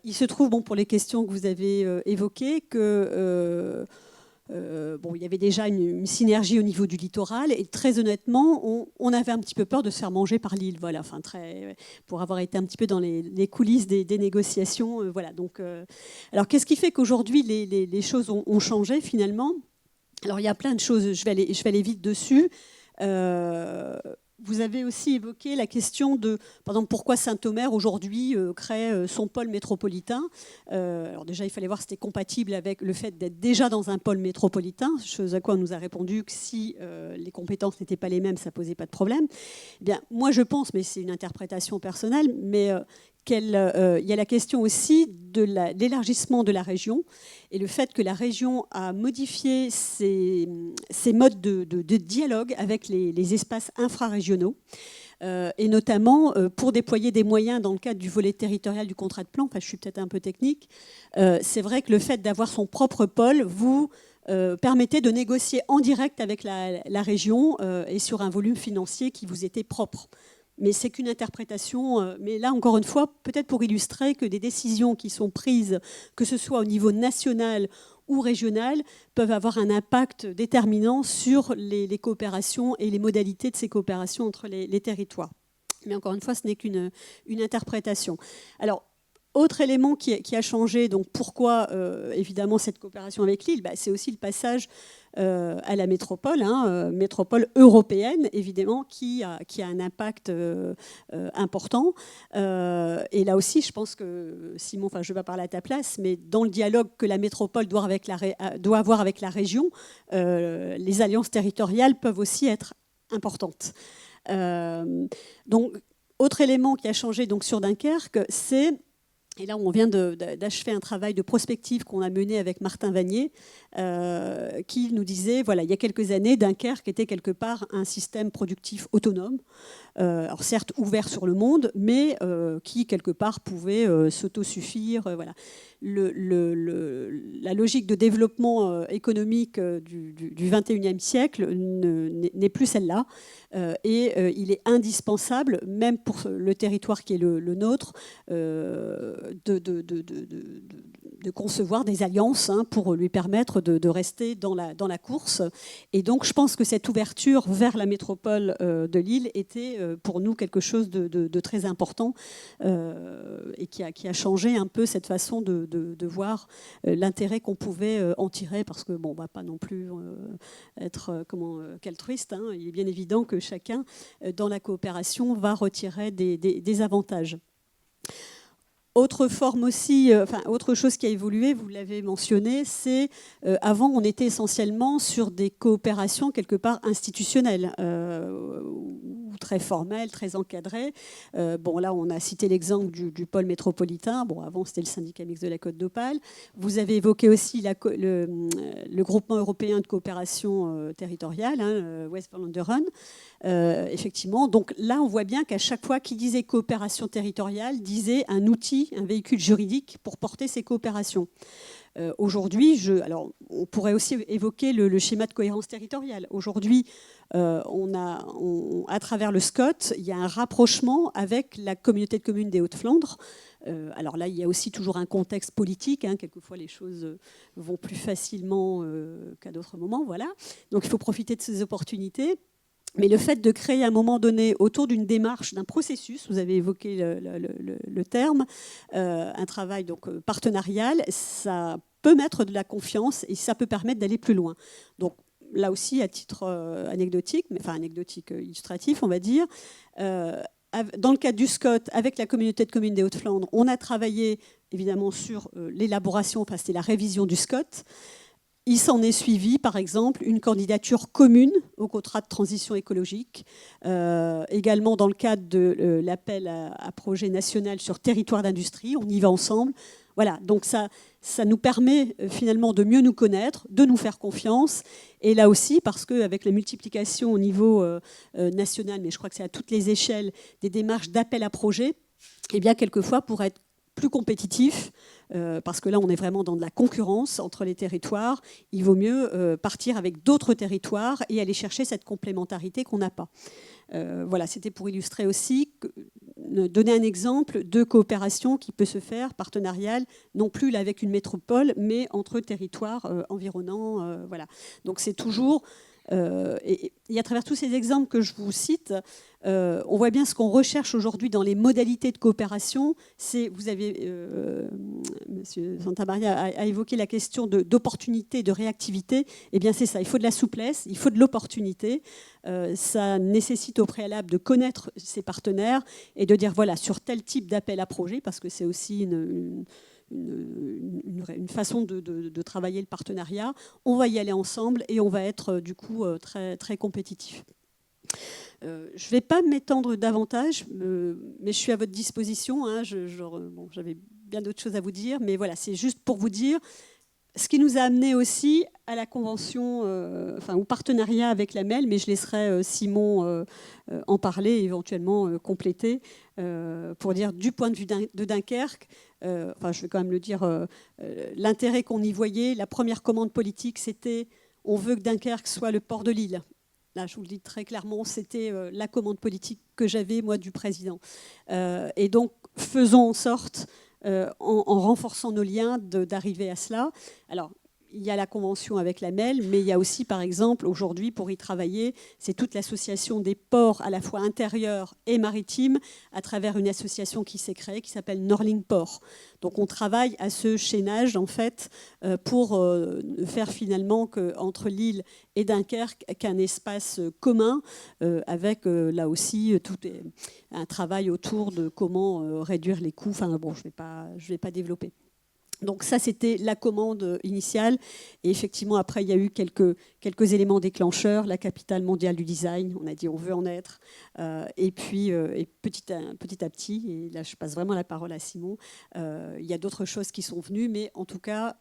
Il se trouve, pour les questions que vous avez évoquées, que il y avait déjà une synergie au niveau du littoral, et très honnêtement, on avait un petit peu peur de se faire manger par l'île. Voilà, enfin, pour avoir été un petit peu dans les coulisses des négociations. Voilà, donc, alors, qu'est-ce qui fait qu'aujourd'hui, les choses ont changé finalement? Alors, il y a plein de choses, je vais aller vite dessus. Vous avez aussi évoqué la question de, par exemple, pourquoi Saint-Omer aujourd'hui crée son pôle métropolitain. Alors déjà, il fallait voir si c'était compatible avec le fait d'être déjà dans un pôle métropolitain, chose à quoi on nous a répondu que si les compétences n'étaient pas les mêmes, ça ne posait pas de problème. Eh bien, moi, je pense, mais c'est une interprétation personnelle, mais il y a la question aussi de l'élargissement de la région et le fait que la région a modifié ses modes de dialogue avec les espaces infrarégionaux, et notamment pour déployer des moyens dans le cadre du volet territorial du contrat de plan. Enfin, je suis peut-être un peu technique. C'est vrai que le fait d'avoir son propre pôle vous permettait de négocier en direct avec la région et sur un volume financier qui vous était propre. Mais c'est qu'une interprétation. Mais là, encore une fois, peut-être pour illustrer que des décisions qui sont prises, que ce soit au niveau national ou régional, peuvent avoir un impact déterminant sur les coopérations et les modalités de ces coopérations entre les territoires. Mais encore une fois, ce n'est qu'une interprétation. Alors, Autre élément qui a changé, donc pourquoi évidemment cette coopération avec Lille, c'est aussi le passage à la métropole, métropole européenne évidemment, qui a un impact important. Et là aussi, je pense que Simon, je ne vais pas parler à ta place, mais dans le dialogue que la métropole doit avoir avec la région, les alliances territoriales peuvent aussi être importantes. Donc, autre élément qui a changé donc, sur Dunkerque, c'est, et là on vient d'achever un travail de prospective qu'on a mené avec Martin Vanier, qui nous disait, voilà, il y a quelques années, Dunkerque était quelque part un système productif autonome, alors certes ouvert sur le monde, mais qui quelque part pouvait s'autosuffire. Voilà. La logique de développement économique du XXIe siècle n'est plus celle-là. Et il est indispensable, même pour le territoire qui est le nôtre, de concevoir des alliances pour lui permettre de rester dans la course. Et donc, je pense que cette ouverture vers la métropole de Lille était pour nous quelque chose de très important et qui a changé un peu cette façon de voir l'intérêt qu'on pouvait en tirer, parce que bon, on ne va pas non plus être qu'altruiste. Il est bien évident que chacun, dans la coopération, va retirer des avantages. Autre forme aussi, autre chose qui a évolué, vous l'avez mentionné, c'est avant on était essentiellement sur des coopérations quelque part institutionnelles, ou très formelles, très encadrées. Bon là on a cité l'exemple du pôle métropolitain. Bon avant c'était le syndicat mixte de la Côte d'Opale. Vous avez évoqué aussi le groupement européen de coopération territoriale, West-Vlaanderen. Effectivement, donc là on voit bien qu'à chaque fois qu'il disait coopération territoriale, disait un outil, un véhicule juridique pour porter ces coopérations. Aujourd'hui, alors on pourrait aussi évoquer le schéma de cohérence territoriale. Aujourd'hui, à travers le SCOT, il y a un rapprochement avec la communauté de communes des Hauts-de-Flandre. Alors là, il y a aussi toujours un contexte politique. Quelquefois, les choses vont plus facilement qu'à d'autres moments. Voilà. Donc, il faut profiter de ces opportunités. Mais le fait de créer à un moment donné, autour d'une démarche, d'un processus, vous avez évoqué le terme, un travail donc partenarial, ça peut mettre de la confiance et ça peut permettre d'aller plus loin. Donc là aussi, à titre anecdotique, illustratif, on va dire, dans le cadre du SCOT, avec la communauté de communes des Hauts-de-Flandre, on a travaillé évidemment sur l'élaboration, c'était la révision du SCOT. Il s'en est suivi, par exemple, une candidature commune au contrat de transition écologique, également dans le cadre de l'appel à projet national sur territoire d'industrie. On y va ensemble. Voilà, donc ça nous permet finalement de mieux nous connaître, de nous faire confiance. Et là aussi, parce qu'avec la multiplication au niveau national, mais je crois que c'est à toutes les échelles, des démarches d'appel à projet, eh bien, quelquefois, pour être plus compétitif, parce que là, on est vraiment dans de la concurrence entre les territoires. Il vaut mieux partir avec d'autres territoires et aller chercher cette complémentarité qu'on n'a pas. Voilà, c'était pour illustrer aussi, donner un exemple de coopération qui peut se faire, partenariale, non plus là, avec une métropole, mais entre territoires environnants. Voilà. Donc c'est toujours... et à travers tous ces exemples que je vous cite, on voit bien ce qu'on recherche aujourd'hui dans les modalités de coopération. Vous avez, M. Santamaria a évoqué la question d'opportunité, de réactivité. Eh bien, c'est ça. Il faut de la souplesse, il faut de l'opportunité. Ça nécessite au préalable de connaître ses partenaires et de dire, voilà, sur tel type d'appel à projet, parce que c'est aussi une façon de travailler le partenariat. On va y aller ensemble et on va être du coup très, très compétitif. Je ne vais pas m'étendre davantage, mais je suis à votre disposition. J'avais bien d'autres choses à vous dire, mais voilà, c'est juste pour vous dire ce qui nous a amené aussi à la convention, au partenariat avec la MEL, mais je laisserai Simon en parler, éventuellement compléter, pour dire du point de vue de Dunkerque, je vais quand même le dire, l'intérêt qu'on y voyait, la première commande politique, c'était on veut que Dunkerque soit le port de Lille. Là, je vous le dis très clairement, c'était la commande politique que j'avais, moi, du président. Et donc, faisons en sorte, en renforçant nos liens, d'arriver à cela. Alors, il y a la convention avec la MEL, mais il y a aussi, par exemple, aujourd'hui, pour y travailler, c'est toute l'association des ports à la fois intérieurs et maritimes à travers une association qui s'est créée qui s'appelle Norling Port. Donc on travaille à ce chaînage, en fait, pour faire finalement entre Lille et Dunkerque qu'un espace commun, avec là aussi tout un travail autour de comment réduire les coûts. Enfin bon, je vais pas développer. Donc ça, c'était la commande initiale. Et effectivement, après, il y a eu quelques éléments déclencheurs. La capitale mondiale du design, on a dit on veut en être. Et puis, petit à petit, et là, je passe vraiment la parole à Simon, il y a d'autres choses qui sont venues. Mais en tout cas,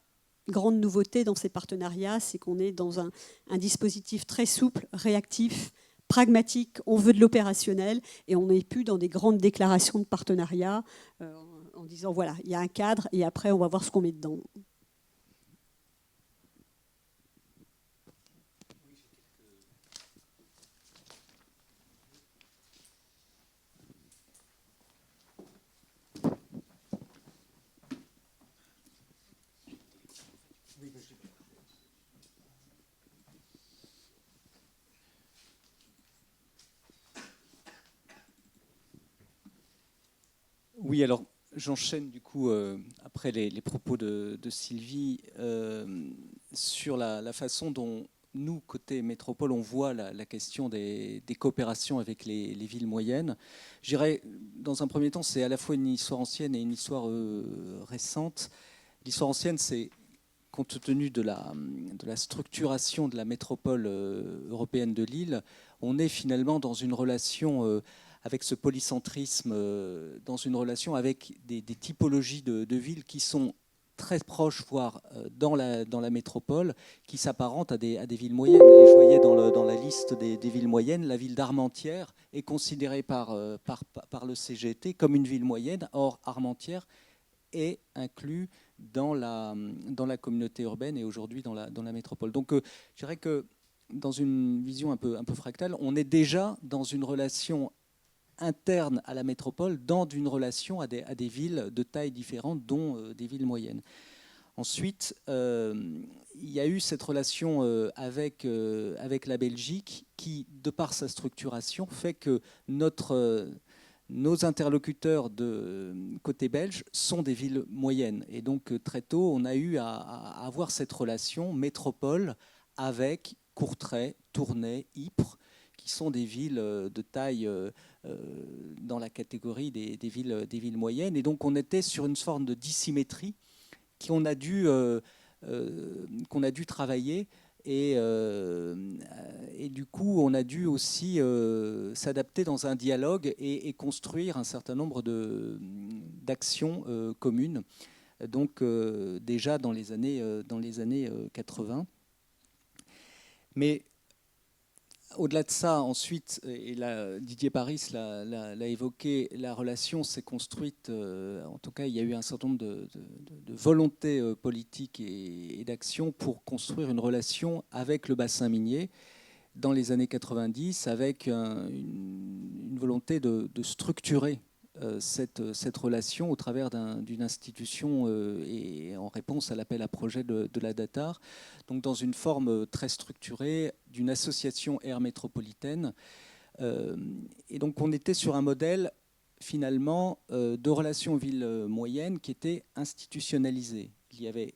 grande nouveauté dans ces partenariats, c'est qu'on est dans un dispositif très souple, réactif, pragmatique. On veut de l'opérationnel et on n'est plus dans des grandes déclarations de partenariat en disant voilà, il y a un cadre et après on va voir ce qu'on met dedans. Oui, alors j'enchaîne du coup après les propos de Sylvie sur la façon dont nous, côté métropole, on voit la question des coopérations avec les villes moyennes. Je dirais, dans un premier temps, c'est à la fois une histoire ancienne et une histoire récente. L'histoire ancienne, c'est compte tenu de la structuration de la métropole européenne de Lille, on est finalement dans une relation avec ce polycentrisme, dans une relation avec des typologies de villes qui sont très proches, voire dans la métropole, qui s'apparentent à des villes moyennes. Et je voyais dans la liste des villes moyennes, la ville d'Armentières est considérée par le CGT comme une ville moyenne. Or, Armentières est inclus dans la communauté urbaine et aujourd'hui dans la métropole. Donc, je dirais que dans une vision un peu fractale, on est déjà dans une relation interne à la métropole, dans une relation à des villes de taille différente, dont des villes moyennes. Ensuite, il y a eu cette relation avec la Belgique qui, de par sa structuration, fait que nos interlocuteurs de côté belge sont des villes moyennes. Et donc, très tôt, on a eu à avoir cette relation métropole avec Courtrai, Tournai, Ypres, qui sont des villes de taille dans la catégorie des villes moyennes. Et donc, on était sur une forme de dissymétrie qu'on a dû travailler. Et du coup, on a dû aussi s'adapter dans un dialogue et construire un certain nombre d'actions communes. Donc déjà dans les années 80. Mais au-delà de ça, ensuite, et là, Didier Paris l'a évoqué, la relation s'est construite, en tout cas, il y a eu un certain nombre de volontés politiques et d'action pour construire une relation avec le bassin minier dans les années 90, avec une volonté de structurer cette relation au travers d'une institution et en réponse à l'appel à projet de la DATAR, donc dans une forme très structurée d'une association aire métropolitaine. Et donc on était sur un modèle finalement de relations villes moyennes qui était institutionnalisé. Il y avait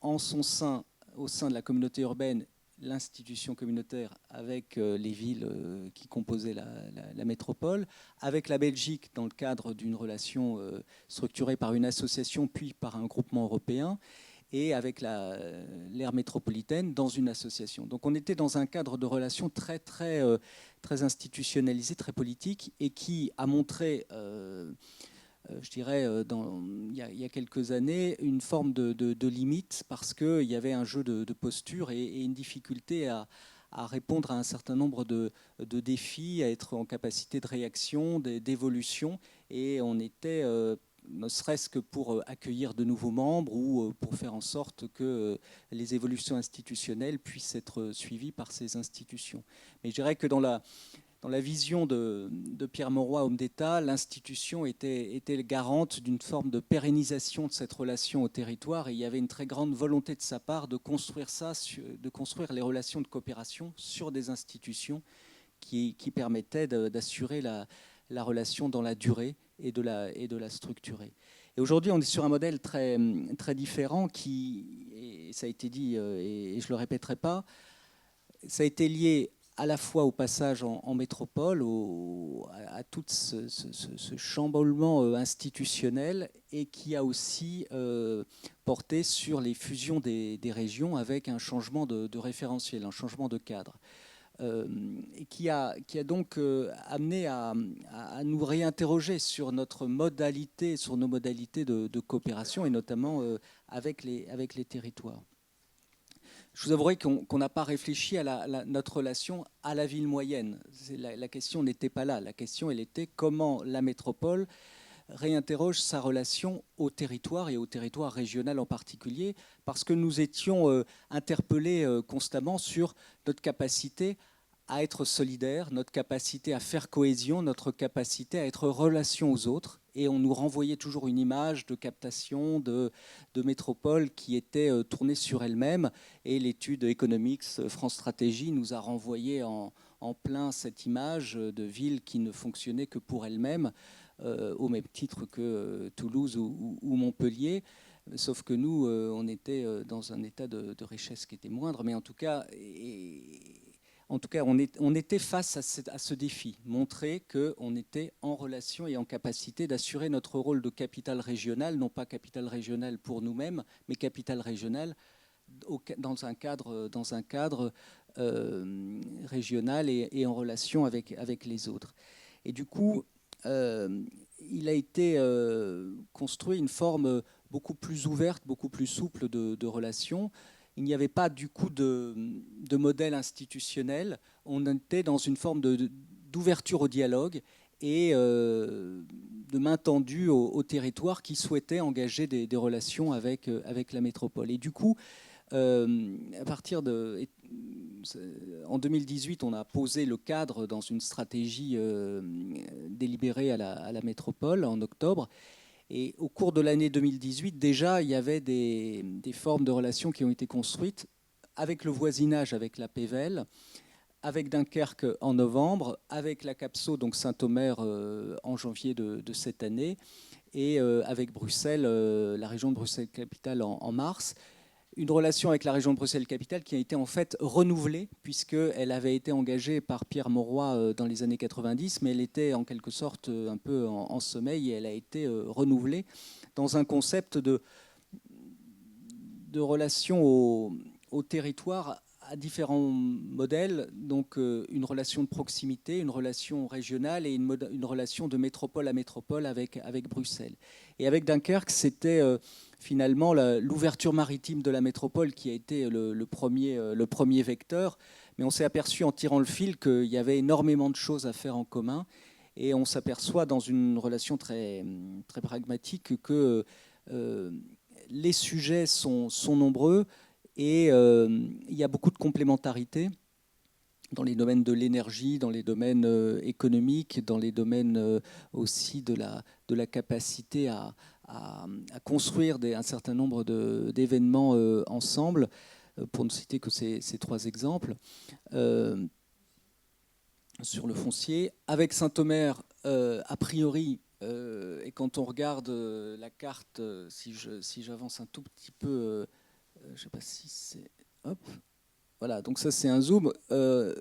en son sein, au sein de la communauté urbaine, l'institution communautaire avec les villes qui composaient la métropole, avec la Belgique dans le cadre d'une relation structurée par une association puis par un groupement européen, et avec l'aire métropolitaine dans une association. Donc on était dans un cadre de relation très, très, très institutionnalisé, très politique, et qui a montré, je dirais, il y a quelques années, une forme de limite, parce qu'il y avait un jeu de posture et une difficulté à répondre à un certain nombre de défis, à être en capacité de réaction, d'évolution, et on était ne serait-ce que pour accueillir de nouveaux membres ou pour faire en sorte que les évolutions institutionnelles puissent être suivies par ces institutions. Mais je dirais que dans dans la vision de Pierre Mauroy, homme d'État, l'institution était garante d'une forme de pérennisation de cette relation au territoire, et il y avait une très grande volonté de sa part de construire de construire les relations de coopération sur des institutions qui permettaient d'assurer la relation dans la durée et de la structurer. Et aujourd'hui, on est sur un modèle très, très différent qui, et ça a été dit et je ne le répéterai pas, ça a été lié à la fois au passage en métropole, à tout ce chamboulement institutionnel, et qui a aussi porté sur les fusions des régions avec un changement de référentiel, un changement de cadre. Et qui a donc amené à nous réinterroger sur notre modalité, sur nos modalités de coopération, et notamment avec les territoires. Je vous avouerai qu'on n'a pas réfléchi à notre relation à la ville moyenne. La question n'était pas là. La question, elle était comment la métropole réinterroge sa relation au territoire, et au territoire régional en particulier, parce que nous étions interpellés constamment sur notre capacité à être solidaire, notre capacité à faire cohésion, notre capacité à être relation aux autres. Et on nous renvoyait toujours une image de captation de métropole qui était tournée sur elle-même. Et l'étude Economics France Stratégie nous a renvoyé en plein cette image de ville qui ne fonctionnait que pour elle-même, au même titre que Toulouse ou Montpellier. Sauf que nous, on était dans un état de richesse qui était moindre. Mais en tout cas, on était face à ce défi, montrer qu'on était en relation et en capacité d'assurer notre rôle de capitale régionale, non pas capitale régionale pour nous-mêmes, mais capitale régionale dans un cadre régional et en relation avec les autres. Et du coup, il a été construit une forme beaucoup plus ouverte, beaucoup plus souple de relation. Il n'y avait pas du coup de modèle institutionnel. On était dans une forme d'ouverture au dialogue et de main tendue au territoire qui souhaitait engager des relations avec la métropole. Et du coup, à partir en 2018, on a posé le cadre dans une stratégie délibérée à la métropole en octobre. Et au cours de l'année 2018, déjà, il y avait des formes de relations qui ont été construites avec le voisinage, avec la PVL, avec Dunkerque en novembre, avec la CAPSO, donc Saint-Omer, en janvier de cette année, et avec Bruxelles, la région de Bruxelles-Capitale en mars. Une relation avec la région de Bruxelles-Capitale qui a été en fait renouvelée, puisqu'elle avait été engagée par Pierre Mauroy dans les années 90, mais elle était en quelque sorte un peu en sommeil, et elle a été renouvelée dans un concept de relation au territoire à différents modèles, donc une relation de proximité, une relation régionale et une relation de métropole à métropole avec Bruxelles. Et avec Dunkerque, c'était finalement l'ouverture maritime de la métropole qui a été le premier vecteur, mais on s'est aperçu en tirant le fil qu'il y avait énormément de choses à faire en commun, et on s'aperçoit dans une relation très, très pragmatique que les sujets sont nombreux, et il y a beaucoup de complémentarité dans les domaines de l'énergie, dans les domaines économiques, dans les domaines aussi de la capacité à construire un certain nombre d'événements ensemble, pour ne citer que ces trois exemples. Sur le foncier, avec Saint-Omer, a priori, et quand on regarde la carte, si j'avance un tout petit peu, je ne sais pas si c'est... Hop. Voilà, donc ça c'est un zoom.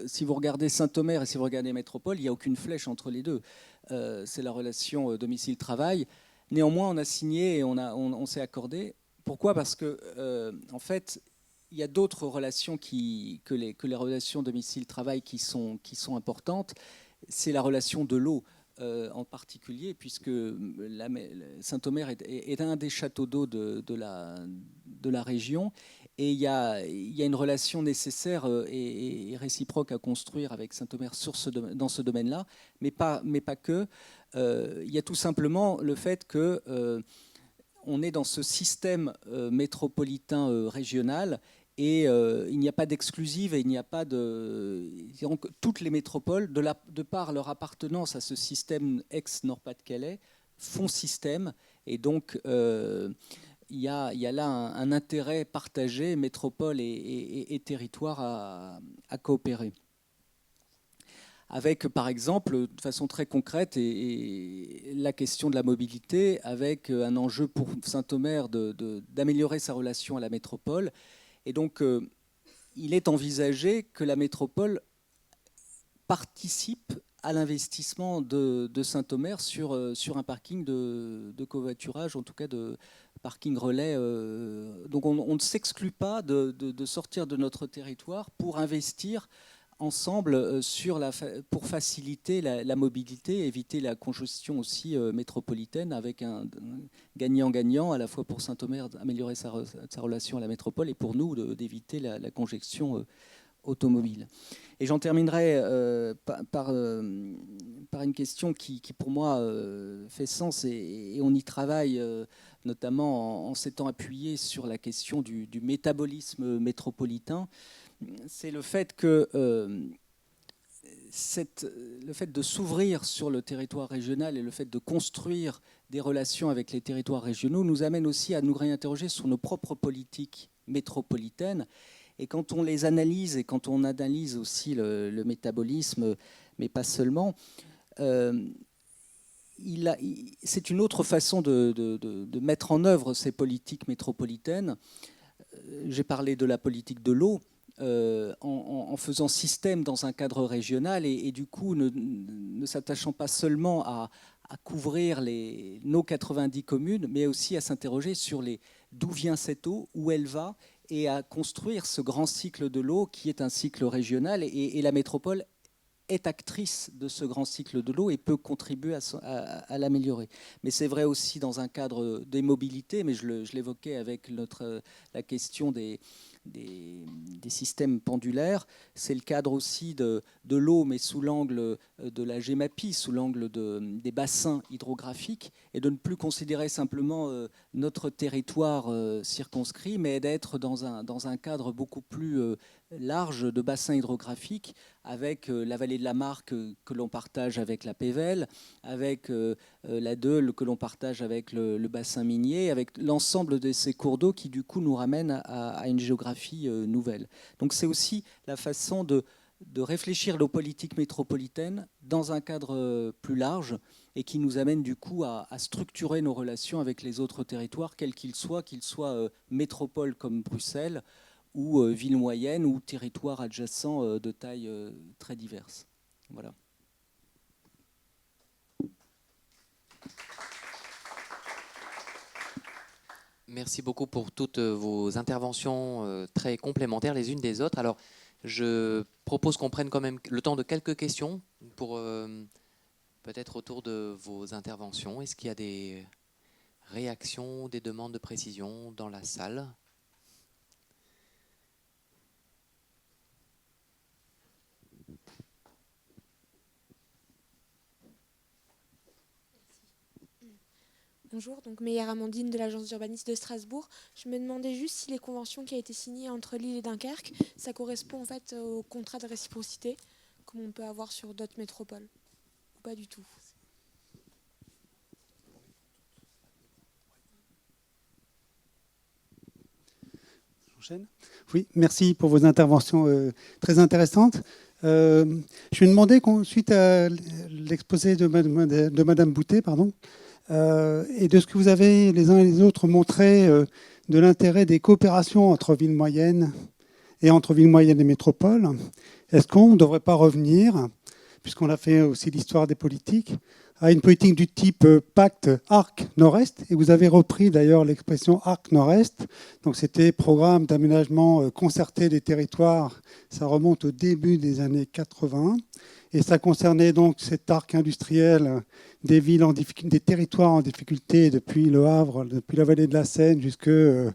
Si vous regardez Saint-Omer et si vous regardez Métropole, il n'y a aucune flèche entre les deux. C'est la relation domicile-travail. Néanmoins, on a signé et on s'est accordé. Pourquoi ? Parce que, en fait, il y a d'autres relations que les relations domicile-travail qui sont importantes. C'est la relation de l'eau en particulier, puisque Saint-Omer est un des châteaux d'eau de la région. Et il y a une relation nécessaire et réciproque à construire avec Saint-Omer dans ce domaine-là, mais pas que. Il y a tout simplement le fait qu'on est dans ce système métropolitain régional, Et il n'y a pas d'exclusive et il n'y a pas de... Donc, toutes les métropoles, de par leur appartenance à ce système ex-Nord-Pas-de-Calais, font système. Et donc, il y a là un intérêt partagé, métropole et territoire, à coopérer. Avec, par exemple, de façon très concrète, et la question de la mobilité, avec un enjeu pour Saint-Omer d'améliorer sa relation à la métropole. Et donc, il est envisagé que la métropole participe à l'investissement de Saint-Omer sur un parking de covoiturage, en tout cas de parking relais. Donc, on ne s'exclut pas de sortir de notre territoire pour investir ensemble pour faciliter la mobilité, éviter la congestion aussi métropolitaine, avec un gagnant-gagnant à la fois pour Saint-Omer d'améliorer sa relation à la métropole et pour nous d'éviter la congestion automobile. Et j'en terminerai par une question qui pour moi fait sens et on y travaille notamment en s'étant appuyé sur la question du métabolisme métropolitain. C'est le fait que le fait de s'ouvrir sur le territoire régional et le fait de construire des relations avec les territoires régionaux nous amène aussi à nous réinterroger sur nos propres politiques métropolitaines. Et quand on les analyse et quand on analyse aussi le métabolisme, mais pas seulement, c'est une autre façon de mettre en œuvre ces politiques métropolitaines. J'ai parlé de la politique de l'eau. En faisant système dans un cadre régional et du coup ne s'attachant pas seulement à couvrir nos 90 communes, mais aussi à s'interroger sur d'où vient cette eau, où elle va, et à construire ce grand cycle de l'eau qui est un cycle régional. Et la métropole est actrice de ce grand cycle de l'eau et peut contribuer à l'améliorer. Mais c'est vrai aussi dans un cadre des mobilités, mais je l'évoquais avec la question des systèmes pendulaires. C'est le cadre aussi de l'eau, mais sous l'angle de la GEMAPI, sous l'angle des bassins hydrographiques, et de ne plus considérer simplement notre territoire circonscrit, mais d'être dans un cadre beaucoup plus large de bassins hydrographiques, avec la vallée de la Marque que l'on partage avec la Pévèle, avec la Deule que l'on partage avec le bassin minier, avec l'ensemble de ces cours d'eau qui du coup nous ramènent à une géographie nouvelle. Donc c'est aussi la façon de réfléchir nos politiques métropolitaines dans un cadre plus large et qui nous amène du coup à structurer nos relations avec les autres territoires, quels qu'ils soient métropoles comme Bruxelles, ou villes moyennes ou territoires adjacents de taille très diverses. Voilà. Merci beaucoup pour toutes vos interventions très complémentaires les unes des autres. Alors, je propose qu'on prenne quand même le temps de quelques questions pour peut-être autour de vos interventions. Est-ce qu'il y a des réactions, des demandes de précision dans la salle ? Bonjour, donc Meyer Amandine de l'agence d'urbanisme de Strasbourg. Je me demandais juste si les conventions qui ont été signées entre Lille et Dunkerque, ça correspond en fait au contrat de réciprocité comme on peut avoir sur d'autres métropoles, ou pas du tout. J'enchaîne ? Oui, merci pour vos interventions très intéressantes. Je me demandais, suite à l'exposé de Madame Boutet, et de ce que vous avez les uns et les autres montré de l'intérêt des coopérations entre villes moyennes et entre villes moyennes et métropoles, est-ce qu'on ne devrait pas revenir, puisqu'on a fait aussi l'histoire des politiques, à une politique du type pacte Arc Nord-Est, et vous avez repris d'ailleurs l'expression Arc Nord-Est, donc c'était programme d'aménagement concerté des territoires, ça remonte au début des années 80, et ça concernait donc cet arc industriel des villes des territoires en difficulté depuis Le Havre, depuis la vallée de la Seine jusqu'à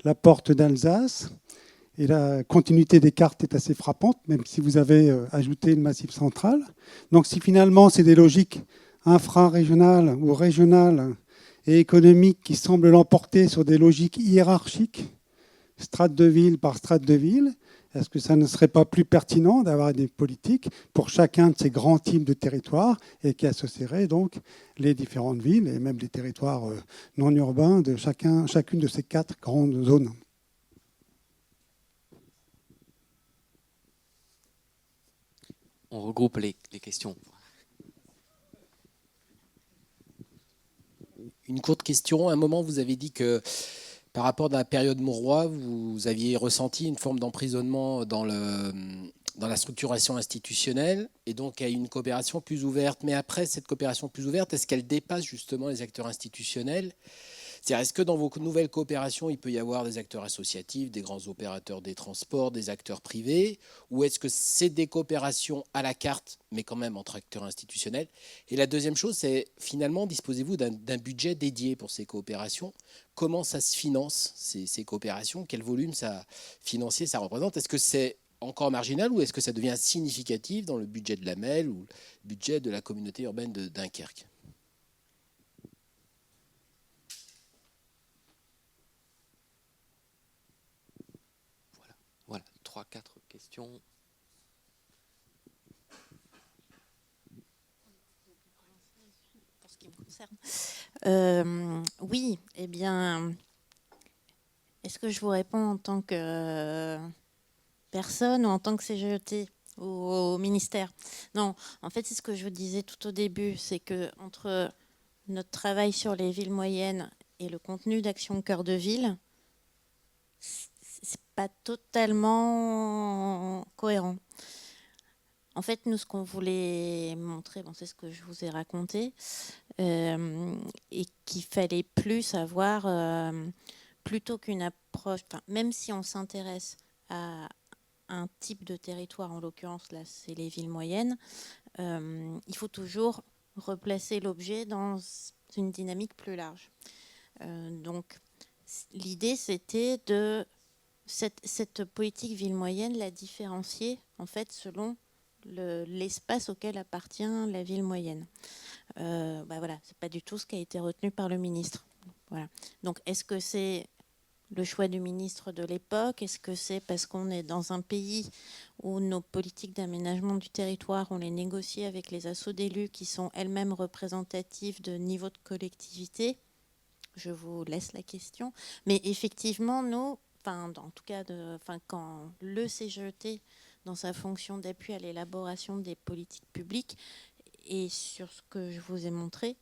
la porte d'Alsace. Et la continuité des cartes est assez frappante, même si vous avez ajouté le Massif central. Donc si finalement c'est des logiques infra-régionales ou régionales et économiques qui semblent l'emporter sur des logiques hiérarchiques strate de ville par strate de ville? Est-ce que ça ne serait pas plus pertinent d'avoir des politiques pour chacun de ces grands types de territoires et qui associeraient donc les différentes villes et même les territoires non urbains de chacune de ces 4 grandes zones? On regroupe les questions. Une courte question. À un moment, vous avez dit que par rapport à la période Mauroy, vous aviez ressenti une forme d'emprisonnement dans la structuration institutionnelle et donc à une coopération plus ouverte. Mais après, cette coopération plus ouverte, est-ce qu'elle dépasse justement les acteurs institutionnels ? C'est-à-dire, est-ce que dans vos nouvelles coopérations, il peut y avoir des acteurs associatifs, des grands opérateurs des transports, des acteurs privés, ou est-ce que c'est des coopérations à la carte, mais quand même entre acteurs institutionnels? Et la deuxième chose, c'est finalement, disposez-vous d'un budget dédié pour ces coopérations? Comment ça se finance, ces coopérations? Quel volume financier ça représente? Est-ce que c'est encore marginal ou est-ce que ça devient significatif dans le budget de la MEL ou le budget de la communauté urbaine de Dunkerque? Voilà, 3-4 questions. Pour ce qui me concerne. Oui, eh bien, est-ce que je vous réponds en tant que personne ou en tant que CGET ou au ministère? Non, en fait, c'est ce que je vous disais tout au début, c'est que entre notre travail sur les villes moyennes et le contenu d'Action Cœur de Ville, c'est pas totalement cohérent. En fait, nous, ce qu'on voulait montrer, c'est ce que je vous ai raconté, et qu'il fallait plus avoir, plutôt qu'une approche, même si on s'intéresse à un type de territoire, en l'occurrence, là, c'est les villes moyennes, il faut toujours replacer l'objet dans une dynamique plus large. Donc, l'idée, c'était de cette politique ville moyenne, la différencier, en fait, selon l'espace auquel appartient la ville moyenne. Voilà, c'est pas du tout ce qui a été retenu par le ministre. Voilà. Donc, est-ce que c'est le choix du ministre de l'époque? Est-ce que c'est parce qu'on est dans un pays où nos politiques d'aménagement du territoire, on les négocie avec les assos d'élus qui sont elles-mêmes représentatives de niveau de collectivité? Je vous laisse la question. Mais effectivement, nous, en tout cas, quand le CGET, dans sa fonction d'appui à l'élaboration des politiques publiques, et sur ce que je vous ai montré,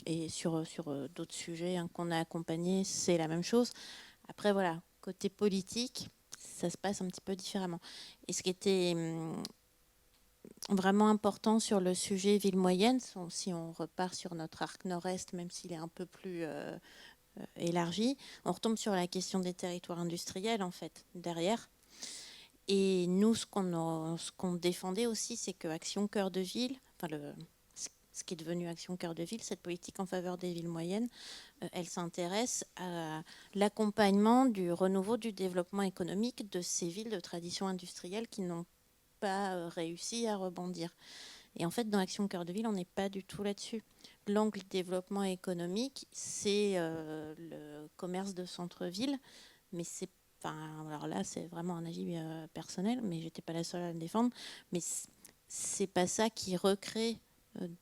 et sur d'autres sujets qu'on a accompagnés, c'est la même chose. Après, voilà, côté politique, ça se passe un petit peu différemment. Et ce qui était vraiment important sur le sujet ville moyenne, si on repart sur notre arc nord-est, même s'il est un peu plus élargi, on retombe sur la question des territoires industriels, en fait, derrière. Et nous, ce qu'on défendait aussi, c'est que Action Cœur de Ville, ce qui est devenu Action Cœur de Ville, cette politique en faveur des villes moyennes, elle s'intéresse à l'accompagnement du renouveau du développement économique de ces villes de tradition industrielle qui n'ont pas réussi à rebondir. Et en fait, dans Action Cœur de Ville, on n'est pas du tout là-dessus. L'angle développement économique, c'est le commerce de centre-ville, mais c'est alors là, c'est vraiment un avis personnel, mais j'étais pas la seule à le défendre. Mais c'est pas ça qui recrée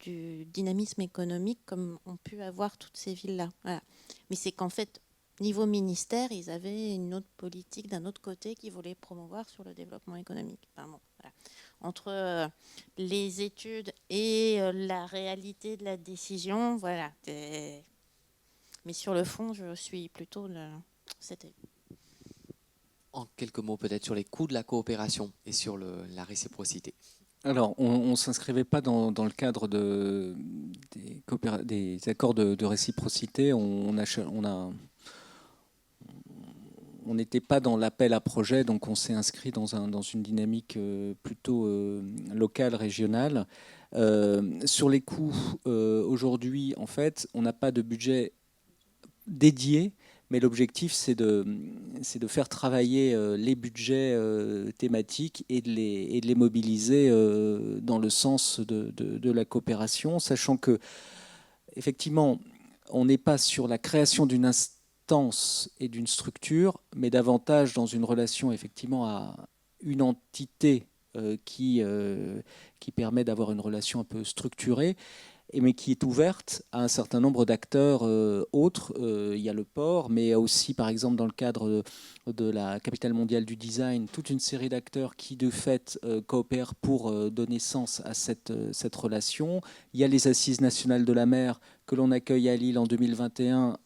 du dynamisme économique comme ont pu avoir toutes ces villes-là. Voilà. Mais c'est qu'en fait, niveau ministère, ils avaient une autre politique d'un autre côté qui voulait promouvoir sur le développement économique. Voilà. Entre les études et la réalité de la décision, voilà. Mais sur le fond, je suis plutôt de cet avis. En quelques mots peut-être sur les coûts de la coopération et sur la réciprocité. Alors, on ne s'inscrivait pas dans le cadre des accords de réciprocité. On n'était pas dans l'appel à projet, donc on s'est inscrit dans une dynamique plutôt locale, régionale. Sur les coûts, aujourd'hui, en fait, on n'a pas de budget dédié, mais l'objectif, c'est de faire travailler les budgets thématiques et de les mobiliser dans le sens de la coopération, sachant que, effectivement, on n'est pas sur la création d'une instance et d'une structure, mais davantage dans une relation effectivement à une entité qui permet d'avoir une relation un peu structurée, mais qui est ouverte à un certain nombre d'acteurs autres. Il y a le port, mais aussi, par exemple, dans le cadre de la capitale mondiale du design, toute une série d'acteurs qui, de fait, coopèrent pour donner sens à cette relation. Il y a les Assises nationales de la mer que l'on accueille à Lille en 2021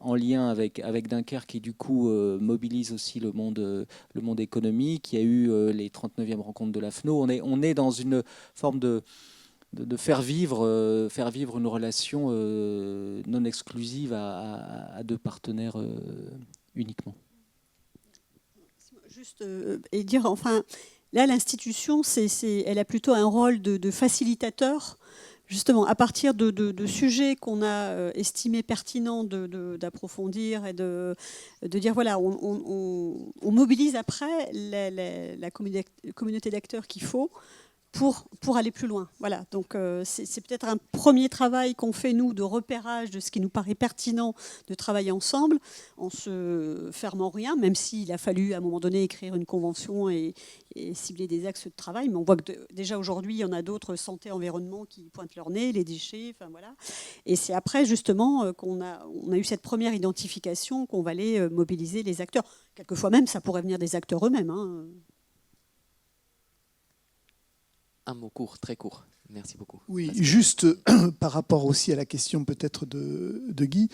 en lien avec Dunkerque, qui, du coup, mobilise aussi le monde économique. Il y a eu les 39e rencontres de l'AFNO. On est dans une forme de faire vivre une relation non exclusive à deux partenaires uniquement. Juste et dire, enfin, là, l'institution, elle a plutôt un rôle de facilitateur, justement, à partir de sujets qu'on a estimé pertinents d'approfondir et de dire, voilà, on mobilise après la communauté d'acteurs qu'il faut pour aller plus loin. Voilà. Donc c'est peut-être un premier travail qu'on fait, nous, de repérage de ce qui nous paraît pertinent de travailler ensemble, en se fermant rien, même s'il a fallu à un moment donné écrire une convention et cibler des axes de travail. Mais on voit que déjà aujourd'hui, il y en a d'autres, santé, environnement, qui pointent leur nez, les déchets, enfin voilà. Et c'est après, justement, qu'on a eu cette première identification, qu'on va aller mobiliser les acteurs. Quelquefois même, ça pourrait venir des acteurs eux-mêmes, hein. Un mot court, très court. Merci beaucoup. Oui, Pascal. juste par rapport aussi à la question peut-être de Guy,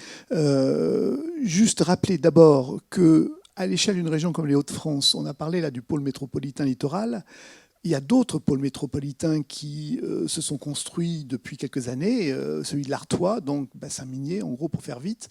juste rappeler d'abord qu'à l'échelle d'une région comme les Hauts-de-France, on a parlé là du pôle métropolitain littoral. Il y a d'autres pôles métropolitains qui se sont construits depuis quelques années, celui de l'Artois, donc bassin minier, en gros pour faire vite,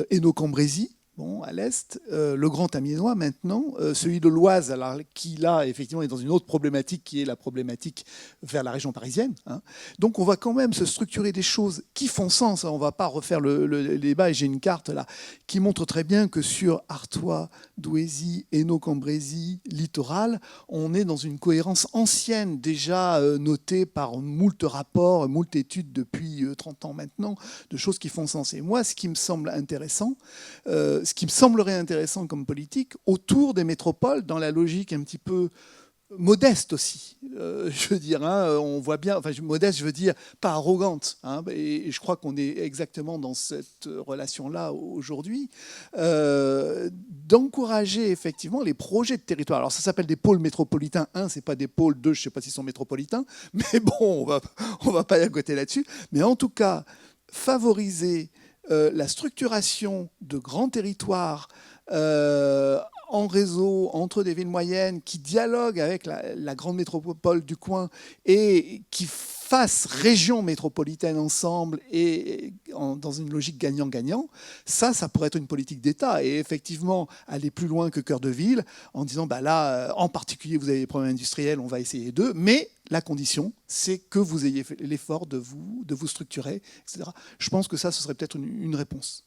Hainaut-Cambrésis, bon, à l'est, le Grand Amiénois maintenant, celui de l'Oise, alors, qui là effectivement est dans une autre problématique qui est la problématique vers la région parisienne, hein. Donc on va quand même se structurer des choses qui font sens, on ne va pas refaire le débat, et j'ai une carte là qui montre très bien que sur Artois, Douaisis, Hainaut-Cambrésis, littoral, on est dans une cohérence ancienne déjà notée par moult rapports, moult études depuis 30 ans maintenant, de choses qui font sens. Et moi, ce qui me semble intéressant, ce qui me semblerait intéressant comme politique, autour des métropoles, dans la logique un petit peu modeste aussi, je veux dire, hein, on voit bien, enfin modeste, je veux dire, pas arrogante, hein, et je crois qu'on est exactement dans cette relation-là aujourd'hui, d'encourager effectivement les projets de territoire. Alors ça s'appelle des pôles métropolitains, c'est pas des pôles, je ne sais pas s'ils sont métropolitains, mais bon, on va pas y accoter là-dessus, mais en tout cas, favoriser la structuration de grands territoires en réseau entre des villes moyennes qui dialoguent avec la grande métropole du coin et qui fassent région métropolitaine ensemble et dans une logique gagnant-gagnant, ça pourrait être une politique d'État. Et effectivement, aller plus loin que cœur de ville en disant, bah là, en particulier, vous avez des problèmes industriels, on va essayer d'eux, mais la condition, c'est que vous ayez fait l'effort de vous structurer, etc. Je pense que ça, ce serait peut-être une réponse.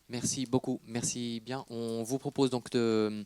Merci beaucoup, merci bien. On vous propose donc de